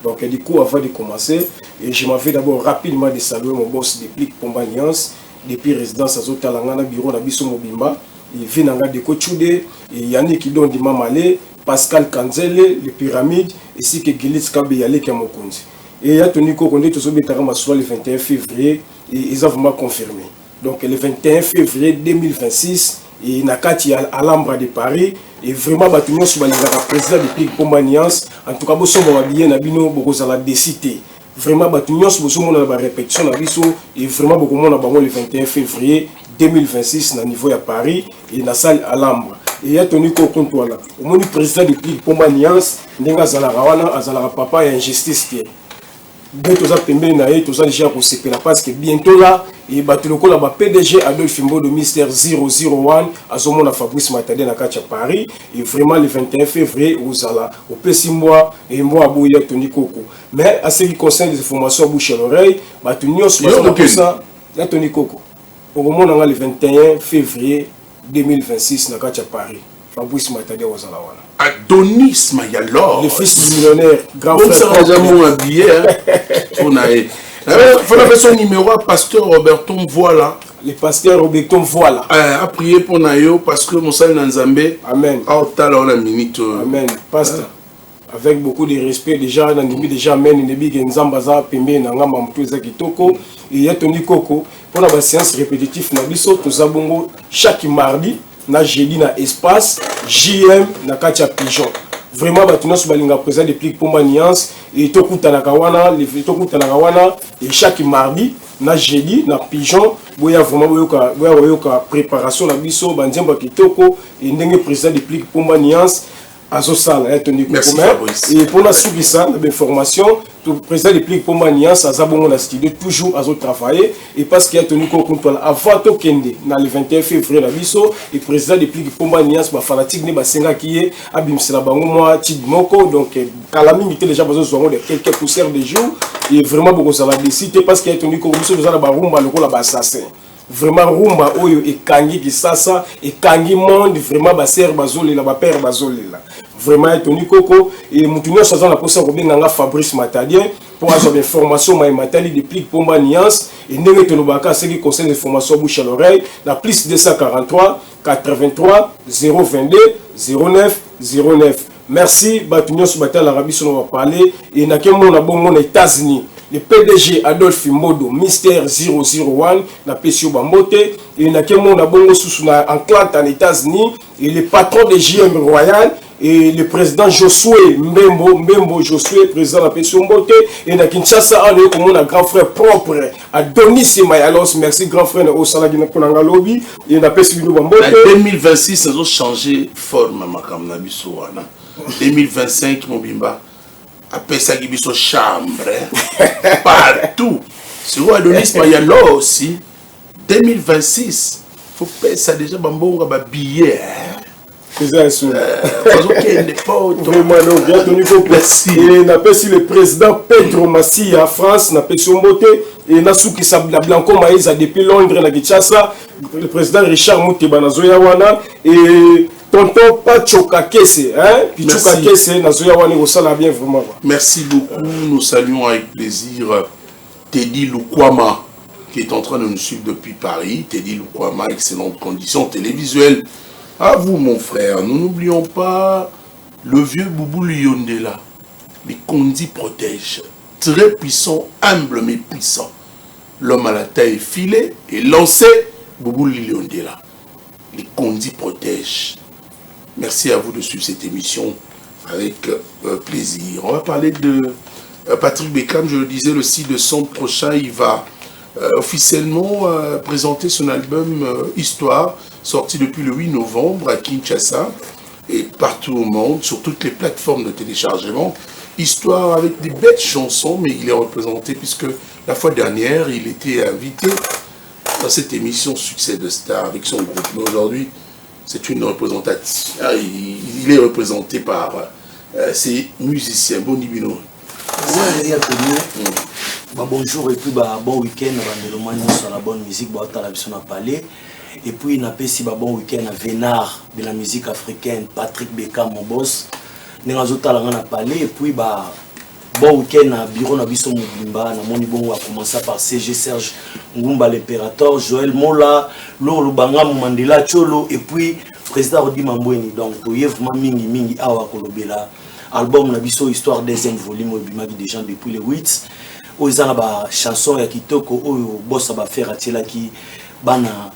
Donc, du coup, avant de commencer, je m'en vais d'abord rapidement de saluer mon boss depuis Pomba Nuance, depuis résidence à Zotalangana, bureau na biso Mobimba. Il vient de Kochoude, et Yannick qui donne du Mamale, Pascal Kanzele, les pyramides, ainsi que Gilis Kabeyale qui est mon compte. Et il y a Tony Kokonde, tout ça, le 21 février, et ils ont vraiment confirmé. Donc le 21 février 2026, et Nakati à Alhambra de Paris, et vraiment, Batunion sur le président de Pic Pombaniance, en tout cas, vous avez bien Nabino, beaucoup à la décité. Vraiment, Batunion sur la répétition, et vraiment, beaucoup de monde le 21 février 2026, à niveau à Paris, et dans la salle Alhambra. Et il y a Tony Kokontoa là. Au moins, le président de Pic Pombaniance, Nenga Zalarawana, Azalara Papa, et injustice qui est. Bien, tout ça, tout ça déjà pour CP parce que bientôt là, il va tout le PDG Adolphe Mbo de Mister 001 à ce moment Fabrice Matadé à Paris. Et vraiment le 21 février, vous allez au Pessimbois et moi à Bouya Tony Coco. Mais à ce qui concerne les informations à bouche à l'oreille, tu n'y as pas ça, il y a Tony Coco. Au moment où on a le 21 février 2026 à Paris. Fabrice Matadé aux Alawana. Adonis Mayalor. Le fils du millionnaire, grand frère. On s'est jamais habillé. On a eu. Il faut faire son numéro à Pasteur Roberto Voilà. Le pasteur Roberto Voilà. A prié pour Nayo parce que mon salut Nanzambe. Amen. Amen. Pasteur. Avec beaucoup de respect, déjà, dans le déjà, men, Nzambaza, Pembe, Nangamba, Mtuza Kitoko, et il y a Tony Coco. Pour la séance répétitive, Nabiso, tous abongo chaque mardi. Na jeudi na espace JM na katia pigeon vraiment batuna so balinga présent depuis Pomba Nuance et tokuta na kawana et chaque mardi na jeudi na pigeon boya vraiment boyoka préparation na biso banzemba kitoko et ndenge présent depuis Pomba Nuance azosala Tony Coco et pour la suite ça l'information tout président depuis Pomba Nuance azabongo na studio toujours azo travailler et parce qu'il y a Tony Coco avant to kende na le 21 février la biso et président depuis Pomba Nuance ba fanatique ne ba senga kié abimsela bango moi tid moko donc kalami était déjà besoin de quelques poussières de jour et vraiment beaucoup ça va décider parce qu'il y a Tony Coco biso za ba rumba lokola ba assassin vraiment rumba oyo ekangi kisasa ekangi monde vraiment ba ser bazoli la ba père bazoli la vraiment Tony Coco et mutunyo saza na posa ko benga Fabrice Matadien pour avoir des formations ma matali depuis Pomba Nuance et ndenge tolobaka ce qui concerne les formations bouche à l'oreille la plus 243 83 022 09 09. Merci Batunyo Subatel l'Arabie on va parler et na kemo na bongo na États-Unis. Le PDG Adolphe Modo, Mister 001, na Pesio Bambote, et na kemo na bongo sous na enclave en États-Unis, et le patron de JM Royal, et le président Josué Mbembo Josué, président de la Pesio Bambote, et na Kinshasa, on est comme un grand frère propre, Adonis Mayalos, merci grand frère au Salagina Konanga Lobby, et na Pesio Bambote. En 2026, ça a changé forme, ma kamna bisoana. 2025, mon bimba. Après ça, il y a chambre partout. Sur Adonis Mayalo aussi, 2026, il faut payer ça déjà, bambonga, billet. Vraiment, le président Pedro Massi à France, n'a pas son beauté, et Nasuki Sabla Blanco Maïza depuis Londres na Kinshasa, le président Richard Mouteba Nazoya Wana et tonton Pachoka Kese, hein, Pichoka Kese Nazoya Wana Osala bien vraiment. Merci beaucoup, nous saluons avec plaisir Teddy Lukwama qui est en train de nous suivre depuis Paris. Teddy Lukwama, excellentes conditions télévisuelles. À vous mon frère, nous n'oublions pas le vieux Boubou Yondela. Les Kondi protègent. Très puissant, humble mais puissant. L'homme à la taille filée et lancé, Boubou Yondela. Les Kondi protègent. Merci à vous de suivre cette émission avec plaisir. On va parler de Patrick Beckham. Je le disais, le 6 décembre prochain, il va officiellement présenter son album Histoire, sorti depuis le 8 novembre à Kinshasa et partout au monde, sur toutes les plateformes de téléchargement. Histoire avec des belles chansons, mais il est représenté puisque la fois dernière, il était invité dans cette émission Succès de Star avec son groupe. Mais aujourd'hui, c'est une représentation. Il est représenté par ces musiciens. Bon Nibino. Bonjour et puis bon week-end sur la bonne musique, palais. Et puis on a aussi bon week-end à Vénard de la musique africaine, Patrick Beckham mon boss. Nous avons parlé et puis bon week-end à Bureau Nabiso Mubimba, na moni bon a commencé par CG Serge Ngumba l'impérateur, Joël Mola, Lolo Lubanga Mandela Cholo et puis président Rodi Mambweni. Donc il y a vraiment mingi awa kolobela. Album Nabiso Histoire deuxième volume Obimagi des gens depuis les 8. Oizana ba chanson ya kitoko oyo bossa ba faire atela ki bana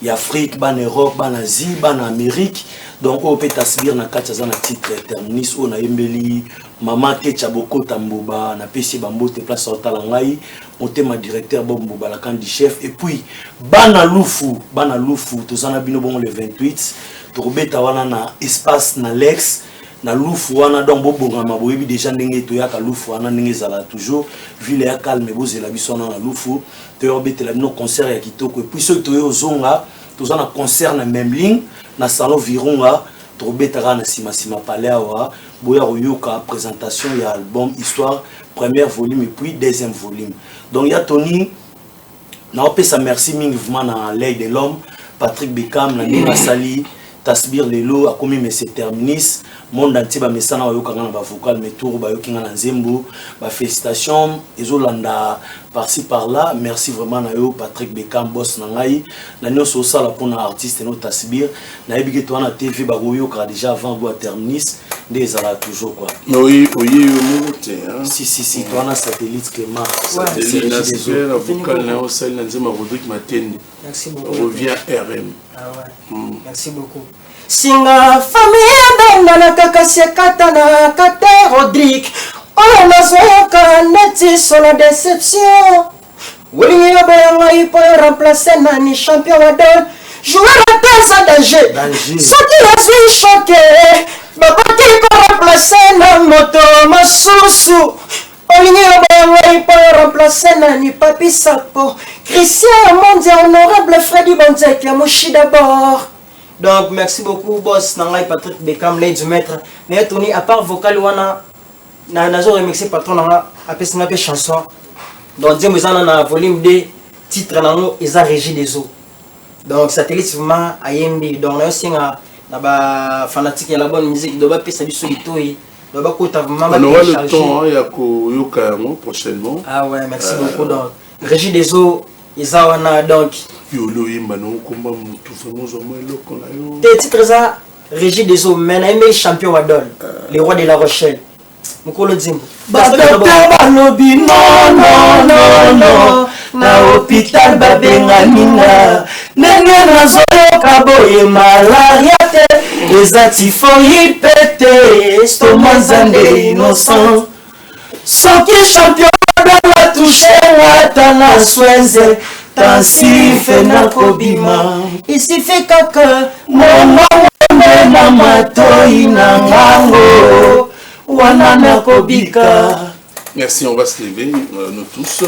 ya Afrique, bana Europe, bana Asie, bana Amérique. Donc on peut tasbir na kati na titre terminus on a yembeli Mama te Chaboko Tamboba na PC Bambote place Otala ngai motema directeur Bob Mboba la kandi chef et puis bana lufu tozana bino bon le 28 to robeta wana na espace na Lex na lufu wana donc bobonga maboyebi déjà ndenge to yaka lufu wana ndenge zala toujours ville ya calme bozela biso na lufu to robeta no concert ya kitoko et puis ceux to yo zonga tozana concert na même ligne na salon Virunga trobetaka na sima palais awa boya royoka présentation ya album Histoire premier volume et puis deuxième volume. Donc il y a Tony na opesa merci mingivement na l'œil de l'homme Patrick Beckham na Nina Sali Tasbir Lelo a commis mais c'est terminus monde entier ba mesana oyoka na ba vocal mais tour ba yokinga na nzembo ba félicitations ezolanda par-ci par-là. Merci vraiment na yo Patrick Beckham boss na ngai na nyoso sala pona artiste no Tasbir na ebike to na TV ba yoka déjà avant bois terminus des ala toujours quoi. Oui, monte hein. Si toi na satellite Clément satellite la vocal na osal na nzema Rodrigue Matende. Merci beaucoup. Revient RM. Ah ouais. Merci beaucoup. Singa famille na kaka sekata na kate Rodrigue. Oh nazoyoka neti sur la déception. Woli yobenga ipo remplacer nani champion wa don. Joueur à tasa danger. Soki la suis choqué. Babati ko remplacer na moto masusu. Olingi yobenga ipo remplacer nani Papi Sapo. Christian Mondia honorable Freddy Bonzek ya moshi d'abord. Donc merci beaucoup boss Nangai Patrick Beckham l'aide du maître. Mais Tony à part vocal wana nazo remixé patron nanga apesi na pe chanson. Donc Dieu me na volume 2 titre nango Eza Régie des eaux. Donc satellite vraiment ayembi donc na singa na ba fanatique ya la bonne musique do ba pesa biso litoi. Do ba kota vraiment on aura le temps ya ko yoka prochainement. Ah ouais, merci beaucoup donc Régie des eaux Eza wana donc yolo yimba no komba mutu vraiment zo mo eloko na yo. Des titres ça Régie des eaux mais na aimé champion Wadol, les rois de la Rochelle. Mukolo Dzimbo. Balobi non na hôpital babenga minga ndenge nazoyoka boye malaria te eza typhoïde pete stoma nzambe innocent soki champion la touche wata na swenze tansife na kobima isifi kaka moma wembe na matoi na ngango wana na kobika. Merci, on va se lever, nous tous.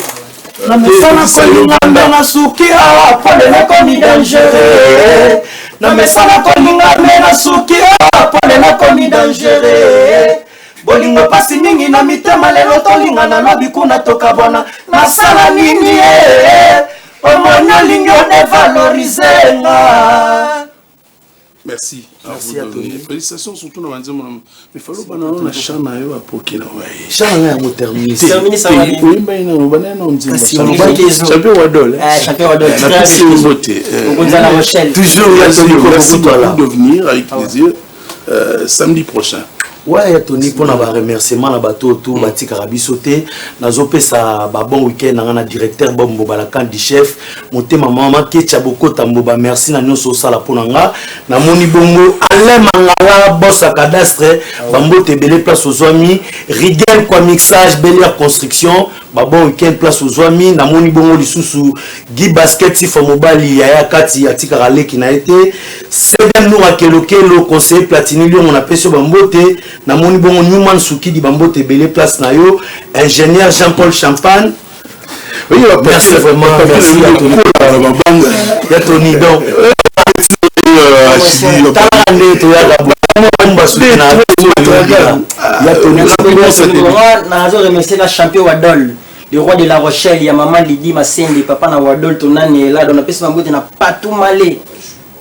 Na mesana kolinga mbena suki awa pole na komi dangereux. Na mesana kolinga mbena suki awa pole na komi dangereux. bolingo pasi mingi na mitema lelo tolinga na lobi kuna toka bona nasala nini omoni olingi onevalorize nga. Merci. Merci à tous. Félicitations surtout dans le monde. Mais il faut que nous ayons chant à eux pour qu'il ait. Chant à eux terminé. Terminé ça va. Oui, ben non, champion Wadol. Champion Wadol. Merci une beauté. Gonzalo La Rochelle. Toujours merci beaucoup de venir avec plaisir samedi prochain. Ouais, Tony, pour avoir remerciement na bateau tout bati karabisoté nazope sa ba bon week-end na directeur Bombo Balakan di chef monté maman Kecha Boko Tamboba merci na nyoso sala ponanga na moni bongo Alain Mangala boss à cadastre bambo te belé place aux amis Rigel quoi mixage Belier construction ba bon week-end place aux amis na moni bongo lisusu Guy basket si Mobali ya kati atika rale qui n'a été Sedem Noura Kelokelo conseiller Platini Lyon on appelle sur bambote na moni bongo Newman Souki di bambote belé place na yo ingénieur Jean-Paul Champagne. Oui, merci vraiment, merci à Tony donc champion Wadol, le roi de La Rochelle, il y a maman Lydie Massende, papa na Wadol, Tonani est là, on a pu se faire pas tout malé.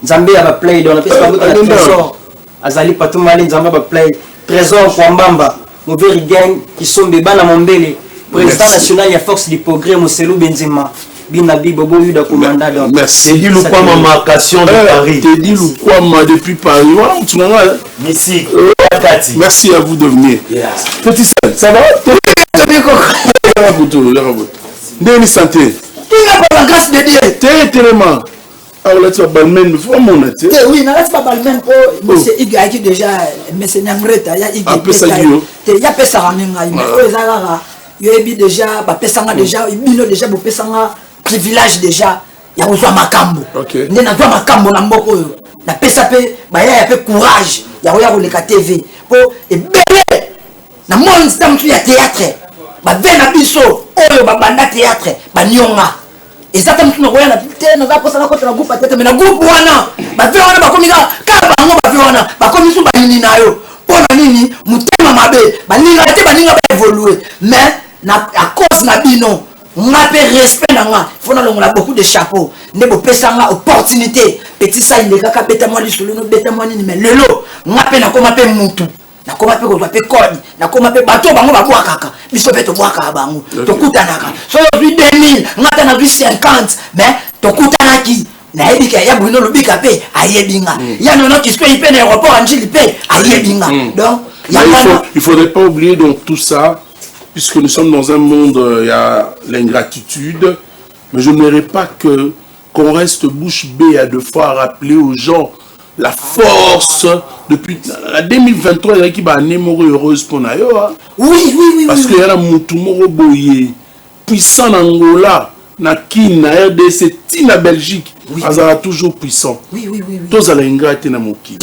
Zambé a play, on a pu se faire trésor. Azali pas tout malé, Zambé a play. Trésor Kwambamba, mauvais gang qui sont bébés à Mombele. Président national, il y a force du progrès, Mousselou Benzema. Binabi Bobo Yuda Commanda. Merci. C'est dit le quoi ma marcation de Paris. C'est dit le quoi ma depuis Paris. Voilà, tu m'as Merci. Merci à vous de venir. Petit Sal, ça va? Ndeni santé. Qui n'a pas la grâce de Dieu? Tellement. Alors là, tu vas balmer, mais faut mon été. Oui, n'a pas balmer pour monsieur Iga qui déjà monsieur Nyamreta, ya Iga. Peu ça yo. Il y a peu ça ramenga, mais oh ezara. Yo ebi déjà, ba pesanga déjà, ibino déjà bo pesanga privilège déjà. Ya ozwa makambo. Ndé na zwa makambo na mboko yo. Na pesa pe ba ya pe courage. Ya oya koleka TV. Po ebele na monstre mtu ya théâtre. Ba vena biso oyo ba banda théâtre, ba nyonga. Exactement tu n'as te na za na kota na groupe tete mais na groupe wana ba ve wana ba komisa ka bango ba ve wana ba komisu ba nini nayo pona nini mutema mabe ba ninga te ba ninga ba évoluer mais na à cause na bino nga pe respect na nga faut na longola beaucoup de chapeaux ne bo pesa nga opportunité petit ça il kaka beta moi lisolo no beta moi nini mais lelo nga pe na koma pe mutu na koma pe ko pe kodi na koma pe bato bango ba bwa kaka biso pe to bwa ka bango to kutanaka so depuis 2000 ngata na 50 mais to kutanaki na ebika ya bruno lobika pe ayebinga ya nono qui se pe na aéroport anjili pe ayebinga donc il faudrait pas oublier donc tout ça puisque nous sommes dans un monde il y a l'ingratitude mais je n'aimerais pas que qu'on reste bouche bée à deux fois à rappeler aux gens la force depuis la 2023 il y a qui va année heureuse pour nayo oui parce que y a la mutumoro boye puissant en Angola na Kin na RDC na Belgique azara toujours puissant oui tous à l'ingrate na moki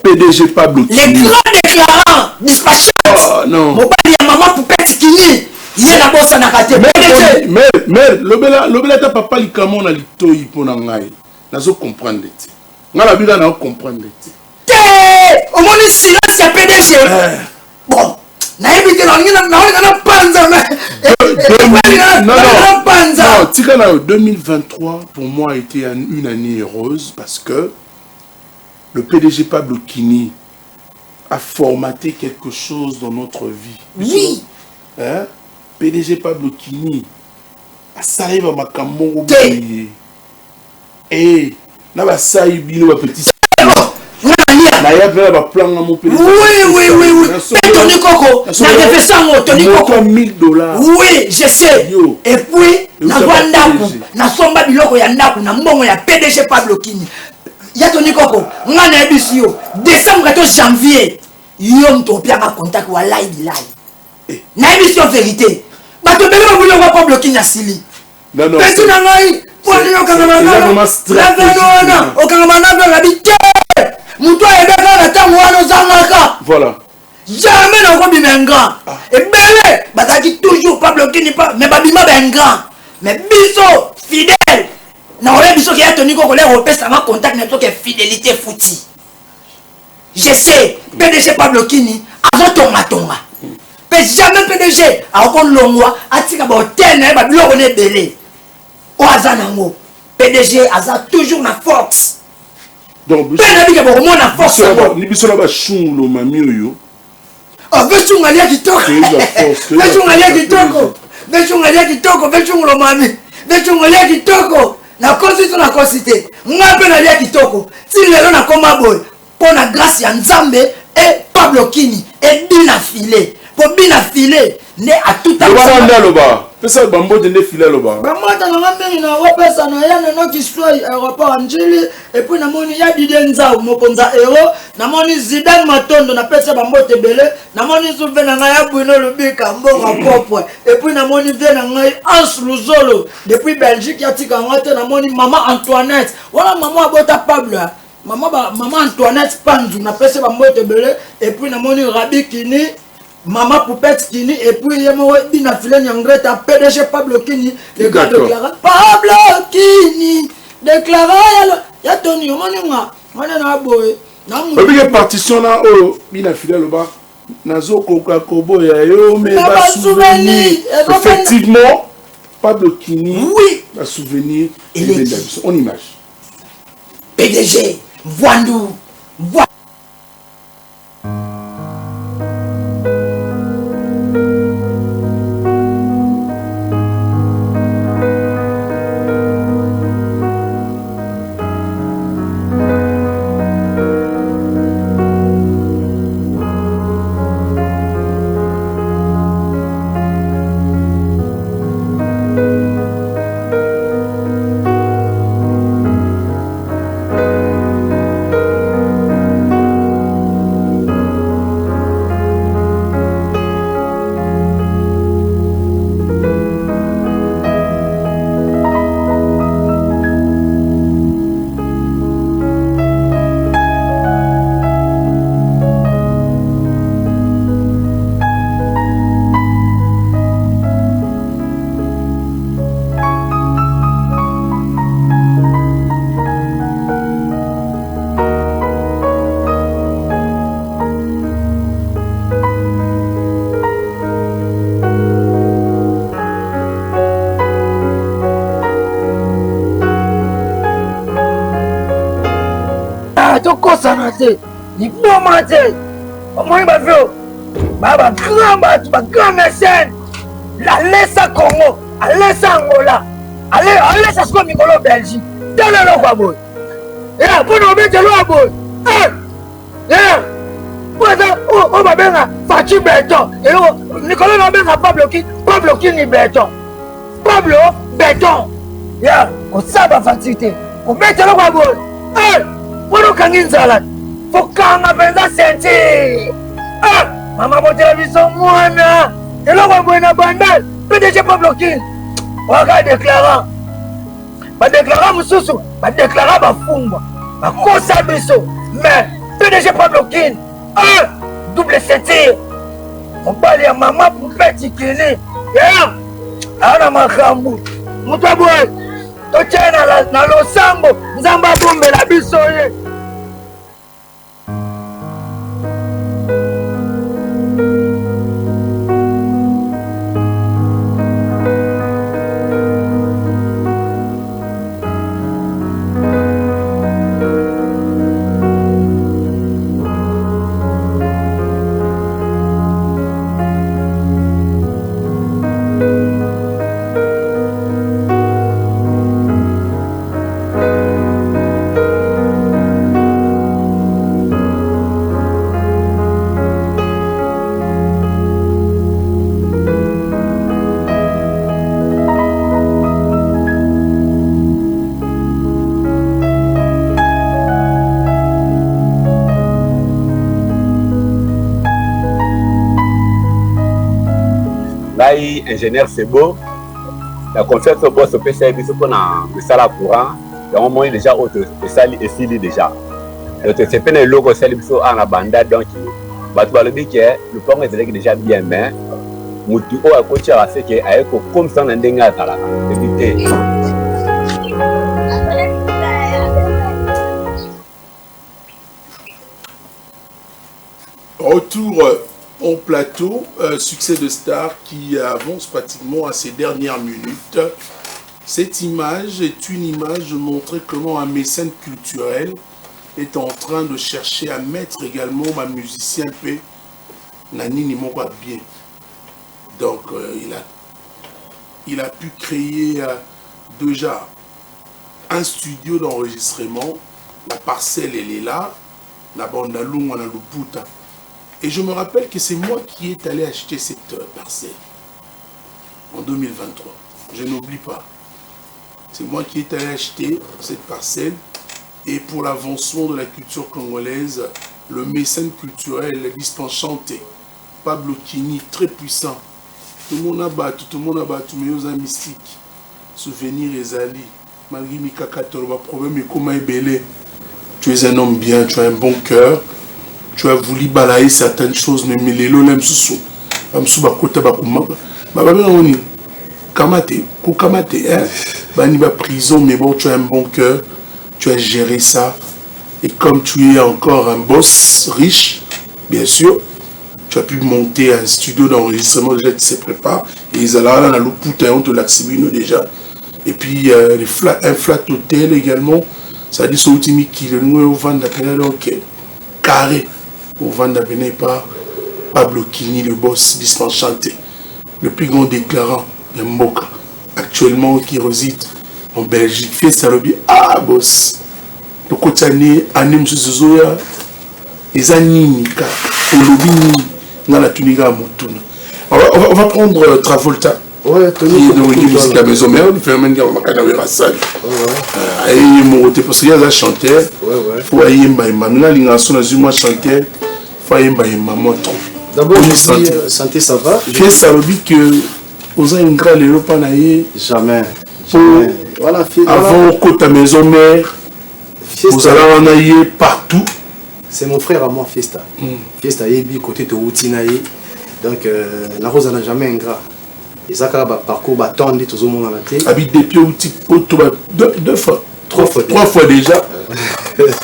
PDG Pablo les grands déclarants dispatchés non mobali ya maman poupette kini il na bossa na kate mais lobela ta papa likamo na litoi pona ngai nazo comprendre ti ngala bika na comprendre te au moins silence ya PDG bon na ebite na panza non tika na 2023 pour moi a été une année heureuse parce que le PDG Pablo Kini a formaté quelque chose dans notre vie. Oui. Hein? PDG Pablo Kini a salé ma makambo et na ba sai bino ba petit na ya vers ba plan na mon PDG. Oui. Tony Coco, na fait ça Tony Coco $1000. Oui, je sais. Et puis na Rwanda na somba biloko ya ndaku na mbongo ya PDG Pablo Kini. Ya Tony Coco, ngana ebisio décembre to janvier. Yo mtopia ba contact wa live. Na ebisio vérité. Ba to bele ba buloko Pablo Kini asili. Non. Petit na ngai, pour yo kangamana. La okangamana la bité. Muto ebeka na tango wana zangaka. Voilà. Jamais na kobi benga. Et belle, bataki toujours Pablo Kini pas, mais babima benga. Mais biso fidèle. Na oya biso ki Tony Coco le repesa ma contact na to ke fidélité fouti. je sais PDG Pablo Kini azotonga tonga mais jamais PDG akolongwa atika ba hôtel na ba biloko ne belé o azanango PDG aza toujours na force donc pena bika ba mona force ni biso na ba shungulo mami oyo oh vechungalia kitoko vechungalia kitoko vechungalia kitoko vechungulo mami vechungalia kitoko na kosito na kosite ngape na lia kitoko si lelo na koma boy pona grâce ya Nzambe et Pablo Kini et Bina Filé pour Bina Filé né à tout à l'heure pesa bambo de ne filé loba bamata na ngambeni na wapesa na yana no kiswai aeroport Anjili et puis na moni ya Didenza mokonza héros na moni Zidane Matondo na pesa bambo tebele na moni souve na ngaya Bruno Lubika mbonga propre et puis na moni vie na ngai Ans Luzolo depuis Belgique ya tika ngote na moni maman Antoinette wala maman abota Pablo maman Antoinette Panzu na pesa bambo tebele et puis na moni Rabi Kini Maman Poupette Kini et puis il y a Bina Filé Nyangreta PDG Pablo Kini le gars déclara Pablo Kini déclara ya Tony Omoninga na boy na mu obi partition na o Bina Filé loba nazo koka kobo ya yo mais ba souvenir effectivement Pablo Kini oui un souvenir en image PDG Voandou sanate ni boma te omoi ba vio ba grand mécène la laisse Congo a laisse Angola a laisse ce mikolo Belgique dans le logo boy et pour nous mettre le boy on va bien Fachi Béton et Nicolas na bien Pablo Kini ni Béton Pablo Béton ya on saba fatité on met le logo boy Pour Kanginzala, faut qu'on appelle ça sentir. Ah, maman, mon télévision, moi, et là, on va voir bandal. PDG Pablo Kini. On va déclarer. On va déclarer, Moussoussou. On va déclarer, Bafumba. On va conseiller Bissot. Mais, PDG Pablo Kini. Ah, double sentir. On va aller à maman pour petit Kini. Ya, on a ma cambo. Moutaboué. Totiens dans l'Osambo. Nzamba bombe la Bissoye. Ingénieur c'est beau la confiance au boss au PCB ce qu'on a le salaire courant et on moins déjà autre et ça et s'il déjà donc c'est peine le logo c'est le en la bande donc batu balobi que le pont est déjà bien mais mutu o a coaché à fait que avec comme ça na ndenga tala éviter retour au plateau, succès de star qui avance pratiquement à ses dernières minutes. Cette image est une image de montrer comment un mécène culturel est en train de chercher à mettre également un musicien peu Nanini Mokwa bien. Donc il a pu créer déjà un studio d'enregistrement. La parcelle elle est là, la Bandalung on a Luputa. Et je me rappelle que c'est moi qui est allé acheter cette parcelle en 2023. Je n'oublie pas. C'est moi qui est allé acheter cette parcelle. Et pour l'avancement de la culture congolaise, le mécène culturel, Dispensanté, Pablo Kini, très puissant. Tout le monde a battu, mais aux mystiques. Souvenir Ezali, malgré Mikaka Toloba, problème et comment belé. Tu es un homme bien, tu as un bon cœur. Tu as voulu balayer certaines choses, mais les lots l'aiment sous. Kamate, Bani ba prison, mais bon, tu as un bon cœur, tu as géré ça. Et comme tu es encore un boss riche, bien sûr, tu as pu monter un studio d'enregistrement, déjà tu se prépares. Et ils allaient là, le putain, on te l'accibine déjà. Et puis, un flat hotel également, ça dit, c'est ultime qui le nous vend la ok, carré. Au Vanda Bené par Pablo Kini, le boss Dispensanté, le plus grand déclarant de Mboka, actuellement qui réside en Belgique. Fait ça le boss. Le côté année, Zoya, les animika, on va prendre Travolta. Ouais, qui est de la maison mère, le phénomène de la salle. Parce qu'il y a un chanteur, il faut aller chanteur. D'abord, santé, ça va. Puis ça veut dire que vous avez une grande Europa jamais. Voilà, avant que ta maison mère, vous allez en aller partout. C'est mon frère à moi, Fiesta. Fiesta est côté de Outinaï. Donc, la rose n'a jamais un gras. Et ça, parcours battu tout le monde en a été. Habite depuis deux fois. Trois fois déjà.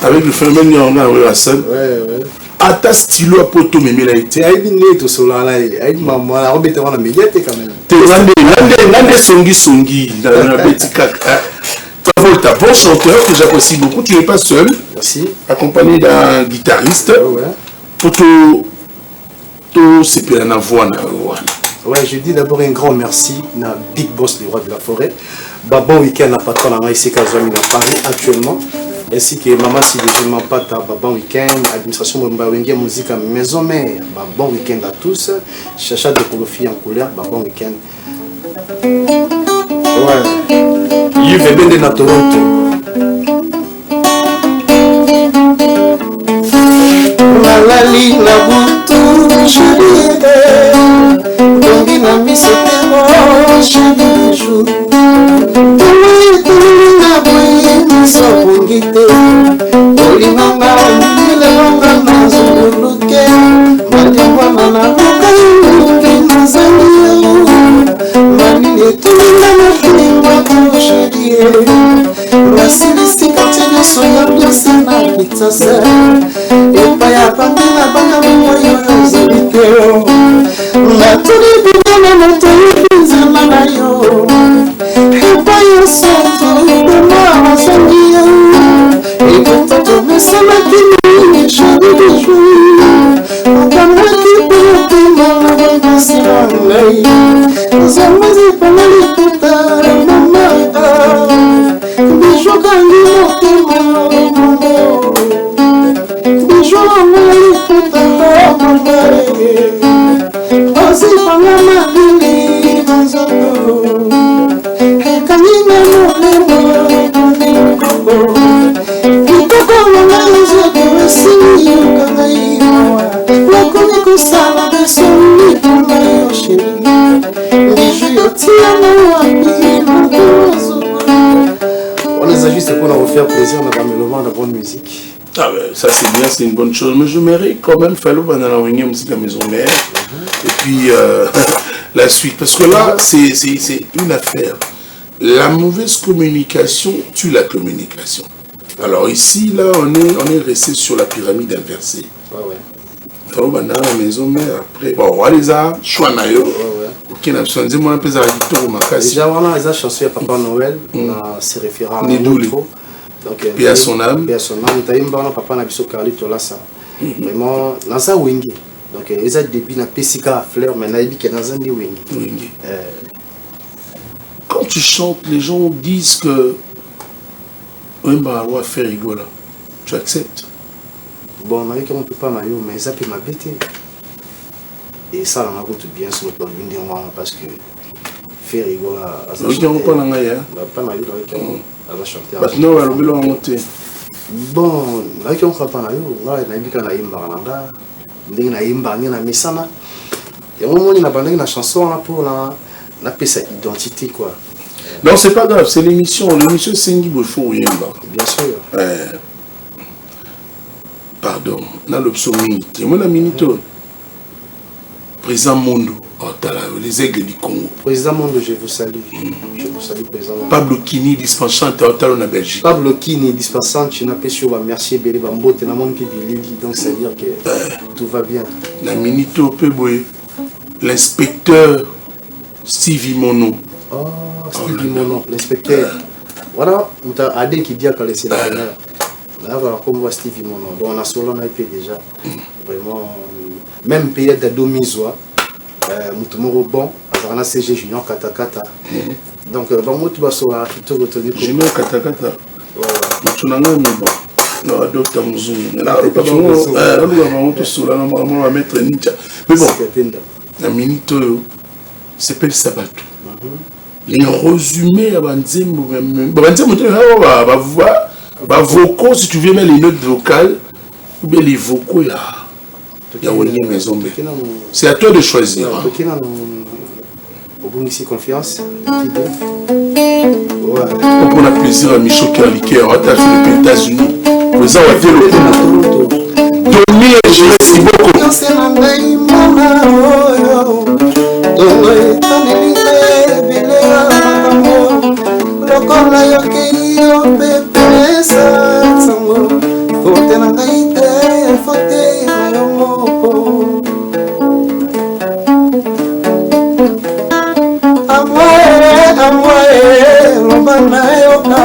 Avec le phénomène de la scène. Ata stylo a poto mais il a été aïe tout cela là aïe maman la robe était en médiathèque quand même nande songi dans petit caca. Travolta, bon chanteur que j'apprécie beaucoup. Tu n'es pas seul. Merci. Accompagné d'un guitariste. Poto c'est pas la voix. Ouais, je dis d'abord un grand merci à Big Boss, le roi de la forêt. Bon week-end à patron à IC Kazouami à Paris actuellement. Ainsi que Maman si je m'en pas bon week-end, administration de musique à maison mère, bon week-end à tous, chacha de profil en couleur, bon week-end. Ouais, il veut bien de Toronto. La ligne la boutou, chérie, dongi na miso te chérie jour. Sopungite olinanga onilelonga nazuluke madimbwana na bukaingi nazangiyo maninetunga nafiningwa kushedie nasilistika teneso ya byose na kitase epaya pangina banga mimoyo zebiteo natulibugana motoyibinzana nayo epayo soto dema sangia et pourtant ton message qui chaque jour on t'a qui peut te mal passer en lay nous avons pas mal de maman bijou gangi mortel bijou mal puta maman aussi pas maman ni dans on les a juste pour nous faire plaisir, on a mis le vent de bonne musique. Ah ben, ça c'est bien, c'est une bonne chose, mais je mérite quand même fallu dans la réunion musique à maison mère et puis la suite, parce que là c'est une affaire. La mauvaise communication tue la communication. Alors ici là on est resté sur la pyramide inversée. au banda la maison mais après bon voilà ça choix na yo qui n'a besoin de moi un peu ça dit makasi déjà on a les chansons à Papa Noël on a ses référents donc puis à son âme taimba na papa na biso Carlito là ça vraiment dans ça wingi donc les a début na pesika fleur mais na ebi que dans un wingi quand tu chantes les gens disent que Wemba doit faire rigoler tu acceptes bon on a dit qu'on peut pas maillot mais ça peut m'habiter et ça on a tout bien sur le plan parce que faire rigoler pas na ngaya pas maillot avec chanter maintenant on va le monter bon là qui on croit pas maillot là na bika na imba nanga ndenge na imba na misana et au moment il na bandé na chanson là pour la sa identité quoi. Non c'est pas grave c'est l'émission Sengi Bofo Yemba bien sûr pardon na l'option minute moi la minute président Mondo les aigles du Congo président Mondo je vous salue président Mondo Pablo Kini dispensante en Belgique Pablo Kini dispensante je n'appelle sur merci Bélé Bambote na mon Bélé donc c'est à dire que tout va bien la minute peut boy l'inspecteur Stevie Mono Stevie Mono l'inspecteur voilà on a Adé qui dit à laisser la dernière là voilà comme voit Stevie Mono donc on a solo on a été déjà vraiment même pays de Domizoa Moutoumoro bon on a CG Junior Katakata donc bon moi tu vas sur la plutôt retenir Junior Katakata tu n'as pas non docteur Mouzouni là on va sur la on va mettre Ninja mais bon la minute s'appelle Sabato les résumés à Banzembo bah vocaux si tu veux mettre les notes vocales ou bien les vocaux il y a une maison c'est à toi de choisir au ici confiance on a plaisir à Michaud Kerliker à les États-Unis vous avez été le Tony et je merci beaucoup lokola yokei yo pepesa sango fote na ngai te fote na yo moko amwe loba na yoka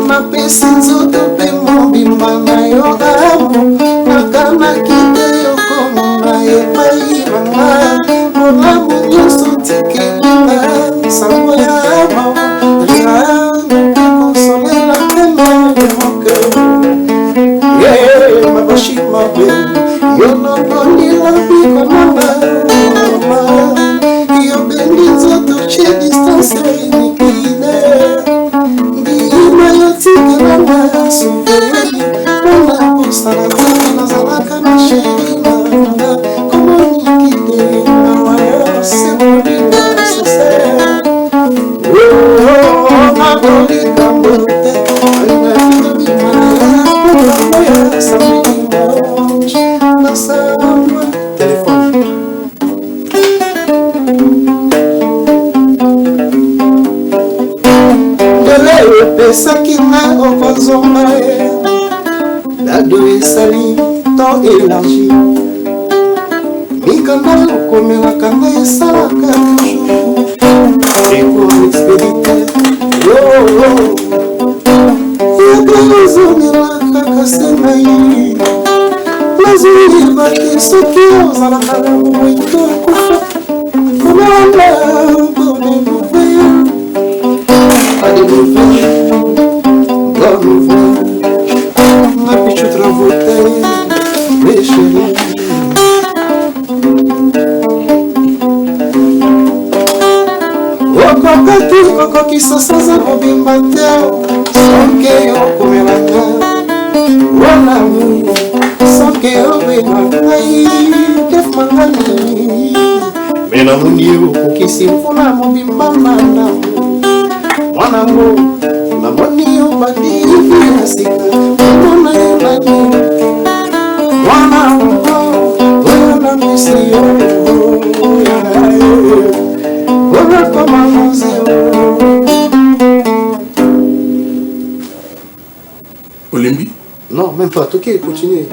napesi nzoto mpe mobimba na yo amu nakanaki te yokomona epai nanga molamu nyonso tikelinga sango ya mama consoler la peine de mon cœur. Yeah, ma vache, ma belle. Yo no doni la vie comme maman. Yo bendizo tu che distance nikine. Ndima yo tikira na suveni. Mona posta na zana zalaka na sherina. Como nikide na wayo se modina se se. pesaki na okozonga lado esali to élargi mikanda okomelaka ngai esalaka toujours expédité yakozongelaka kase ngai nazoyeba te soki ozalaka na moito akufa komanda bonenouve adenouve bonouve napichu travote mesheri okokaki okokisa sanza mobimba te soki okomelanga wanamu soki obengaka ngai defmangani me namoni okokisi mpona mobimba mandamu mwanango namoni obandi na sika omona yo nani mwanango oyo na misi yo Olimbi? Non, même pas. Ok, continue.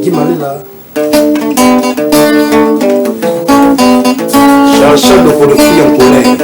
Guy Malela. Chacha de Kolofi en colère.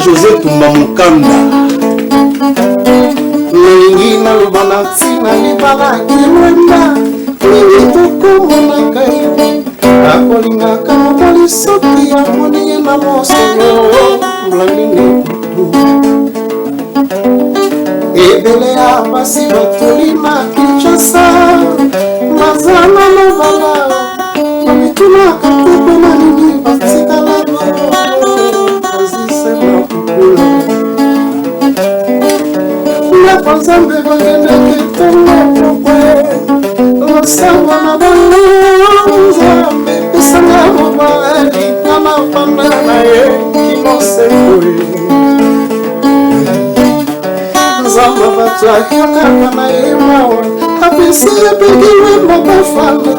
José Tumba Mukanda Lingi na lubana tina libala kimwenda Lingi tuku mwana kai Akolinga kama bali soki ya mwani na moselo Mlanini kutu Ebele ya basi batulima kichasa Mazana na bala Mamituna katupe na nini batika labo La panzambe bagende kitona kwa Osama na banza Esanga mabali Kama panda na ye Kinose kwe Zamba batwa Kaka na ye mawa Apesi ya pegiwe mabafala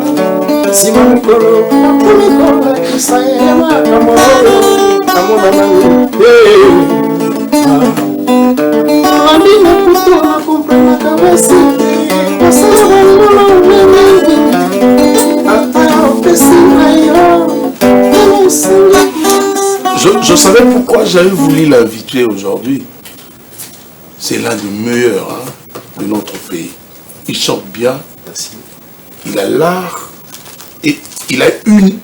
Sima mikolo Kumikola Kisaye makamoro Amona nangu Amina puto na comprena cabeza Pasaba mula unenene Ata opesina yo Je savais pourquoi j'avais voulu l'inviter aujourd'hui. C'est l'un des meilleurs de notre pays. Il chante bien. Merci. Il a l'art et il a une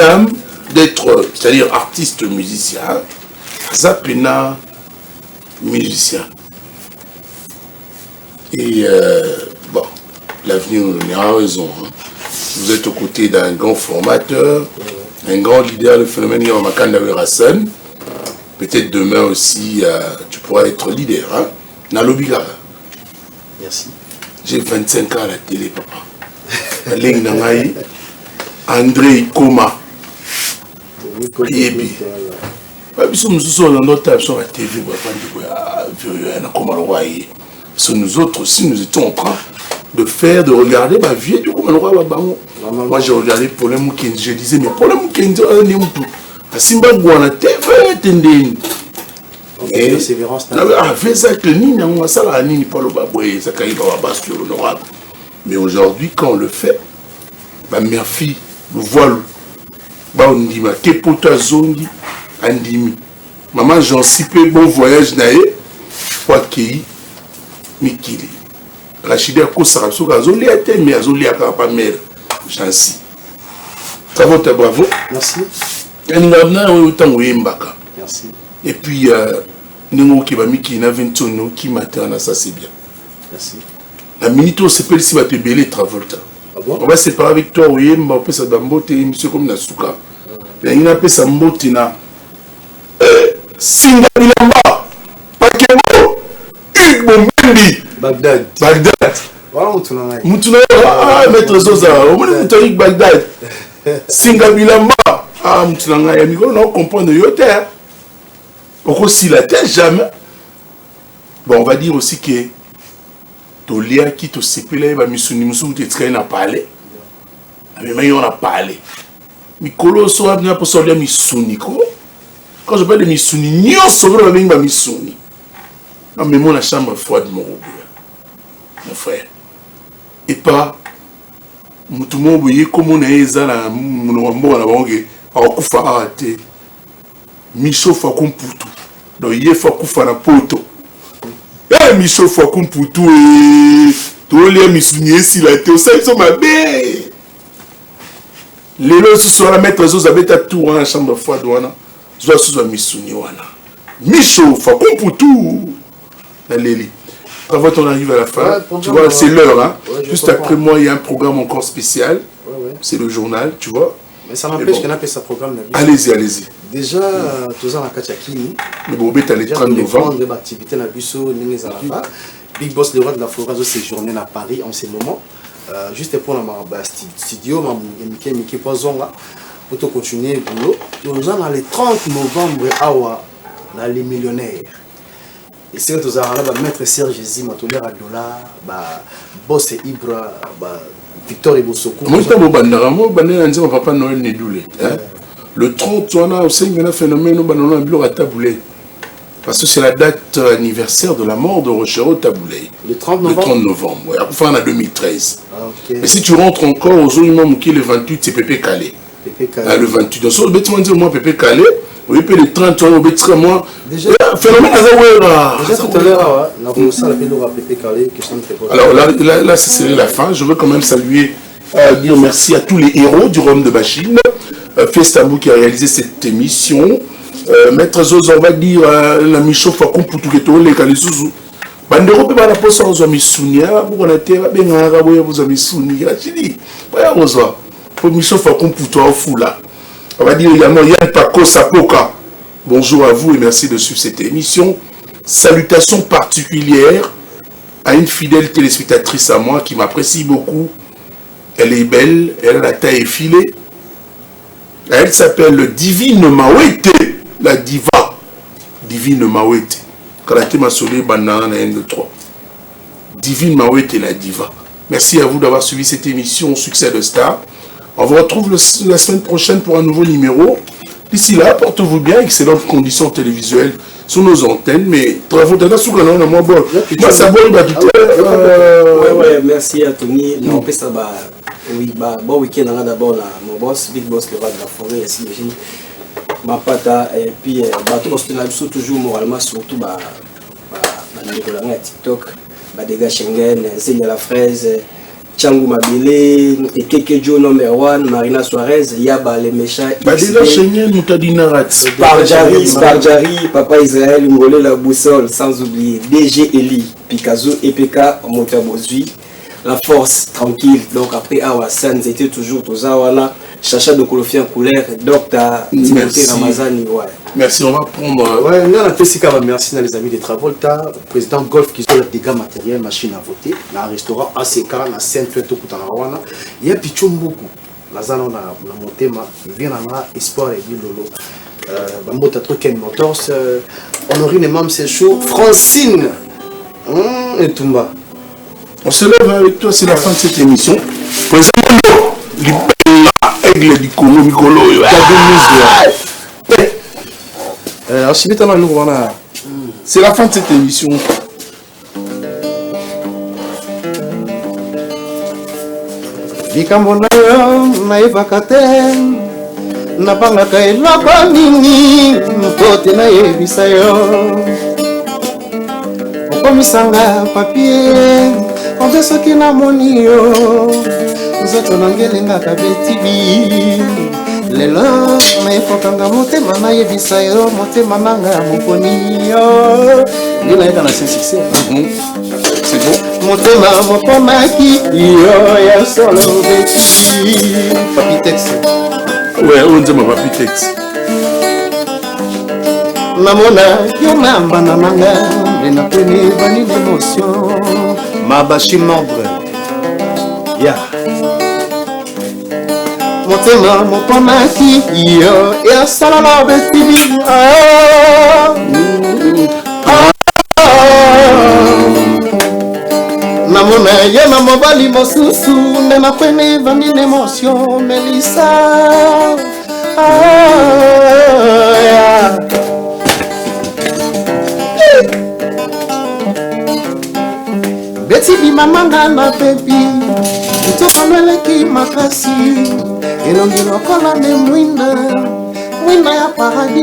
âme d'être, c'est-à-dire artiste musicien. Zapena musicien. Et bon, l'avenir nous a raison. Vous êtes aux côtés d'un grand formateur, un grand leader du phénomène Yamakanda Hassan. Peut-être demain aussi, tu pourras être leader. Hein? Nalobigara. Merci. J'ai 25 ans à la télé, papa. Leng Nangaï, André Ikoma, Yebi. Nous autres aussi, nous étions en train de faire, de regarder ma vie. Moi, j'ai regardé problème Kenji. Je disais, mais problème Kenji, Simba Gouana, TV, mais aujourd'hui, quand on le fait, ma mère fille, le voile, on dit, ma kepota zongi, andimi. Maman, j'en suis peu bon voyage naé, quoi qu'il Mikili. Rachida Koussara, Zoli a été, mais Zoli a pas mère. J'en suis. Ça va, bravo. Merci. Merci. Et puis, Nengo Kibamiki, Naventono, qui matin, ça c'est bien. Merci. La minute où on s'appelle si va te bêler Travolta. On va se séparer avec toi, oui, on peut ça d'ambote, monsieur comme Nasuka. Il a fait sa mbote na Singa Bilamba, Pakemo, Hugues Bagdad. Voilà Mutuna. Ah, maître Zoza. Au moins, Mutuna Bagdad. Singabilamba. Ah, Mutuna. Amigo, non, comprendre yoter. Pourquoi si la tête jamais. Bon, on va dire aussi que Tolia qui te sépile, va misuni musu te traîne à parler. Mais on a parlé. Mikolo soit bien pour sortir misuni. Quand je parle de misuni, ni on sauve la ligne misuni. Non, mais moi la chambre froide mon frère. Et pas tout le monde voyait comment on est là, mon amour la banque. Alors kufa arrêté. Micho fa kumputu. Donc il faut kufa na poto. Micho fa kumputu et tout les misuni si la tête ça ils sont ma bé. Les lois ce soir la mettre aux avec ta tour en chambre froide wana. Soit sous misuni wana. Micho fa kumputu. Allez. Avant on arrive à la fin, tu vois, c'est l'heure. Hein. Ouais, juste après moi, il y a un programme encore spécial. C'est le journal, tu vois. Mais ça n'empêche qu'on appelle ça programme. Allez-y, allez-y. Déjà, tous en Kachakini. Le Bobé, tu as les 30 novembre. L'activité na Busso, Big Boss, le roi de la forêt, a séjourné à Paris en ce moment. Juste pour la studio, Mickey Poisonga, pour continuer le boulot. Nous allons le 30 novembre à les millionnaires. Et c'est que nous allons mettre Serge Zima, Matolera Dola, Boss et Ibra, Victor Ibosoko. Moi, je suis un papa Noël Nédoulé. Le 30, on a aussi un phénomène où on a un bureau à Taboulé. Parce que c'est la date anniversaire de la mort de Rochero Taboulé. Le 30 novembre. Le 30 novembre, oui. Enfin, en 2013. Ah, okay. Mais si tu rentres encore aux Zoïmam qui est le 28, c'est Pépé Calais. Pépé Calais. Le 28. Donc, si on dit moi Pépé Calais, oui, puis le 30, on va moi. Déjà, phénomène déjà tout à l'heure, alors là, ce serait la fin. Je veux quand même saluer, dire merci à tous les héros du Rhum de Machine. Festamou qui a réalisé cette émission. Maître Zozo, on va dire la Micho Fakou pour tout les Kalisuzou. Bandero peut pas la poste aux amis Sounia, pour qu'on a été bien arabe, vous amis Sounia. Je dis, voilà, Rosa. Pour Micho Fakou pour toi, fou là. On va dire également Yann Paco Sapoka. Bonjour à vous et merci de suivre cette émission. Salutations particulières à une fidèle téléspectatrice à moi qui m'apprécie beaucoup. Elle est belle, elle a la taille effilée. Elle s'appelle Divine Mawete, la diva. Divine Mawete. Karaté Masolé, Banana, 1, 2, 3. Divine Mawete, la diva. Merci à vous d'avoir suivi cette émission Succès de Star. On vous retrouve la semaine prochaine pour un nouveau numéro. D'ici là, portez-vous bien, excellentes conditions télévisuelles sur nos antennes, mais travaux d'Anna Sougana, on a moins bon. Moi, ça va, il va tout ouais, merci à Tony. Non, on ça, oui, bon week-end, on a d'abord mon boss, Big Boss, le roi de la forêt, Yassine Béji, ma pata, et puis, tout toujours moralement, surtout, TikTok, Badega Schengen, Zénia la fraise. Tchangou Mabile, Ekeke Joe number 1, Marina Suarez, Yaba les méchants. Badega Schengen, Moutadina Sparjari, Papa Israël, Ngolé la boussole, sans oublier DG Eli, Picasso, EPK, Motabozui, La Force, tranquille. Donc après, Awasan, c'était toujours tous Awana, Chacha de Kolofi en couleur, Docteur Timothée Ramazani. Ouais. Merci, on va prendre. Ouais, nous on a fait si merci les amis de Travolta, président Golf qui sont les dégâts matériels, machine à voter, dans un restaurant ACK, dans la Sainte-Fête au Koutanawana. Il y a Pichon beaucoup. Là, on a monté, il vient là, Espoir et Bilolo. Bambota Trucken Motors, Honorine Mam c'est chaud, Francine et Tumba. On se lève avec toi, c'est la fin de cette émission. Président Aigle du Congo, Mikolo. C'est la fin de cette émission. Likambo na yo nayebaka te nabangaka eloko nini mpo te nayebisa yo okomisanga papie ompe soki namoni yo nzoto nangelengaka betibi lelo nayefokanga motema nayebisa yo motema nanga moponi yo nde nayeka na sin succès. C'est bon. Motema moponaki yo ya solo beti Papitex. Ouais, on dit ma Papitex. Namona yo namba na manga nde naponi ebani d'émotion mabashi membre ya motema moponaki yo easalala betibi namona ye na mobali mosusu nde naponi ebani d'émotion melisa beti bimamanga na bebi tokaneleki makasi elongi lokola nde mwina ya paradis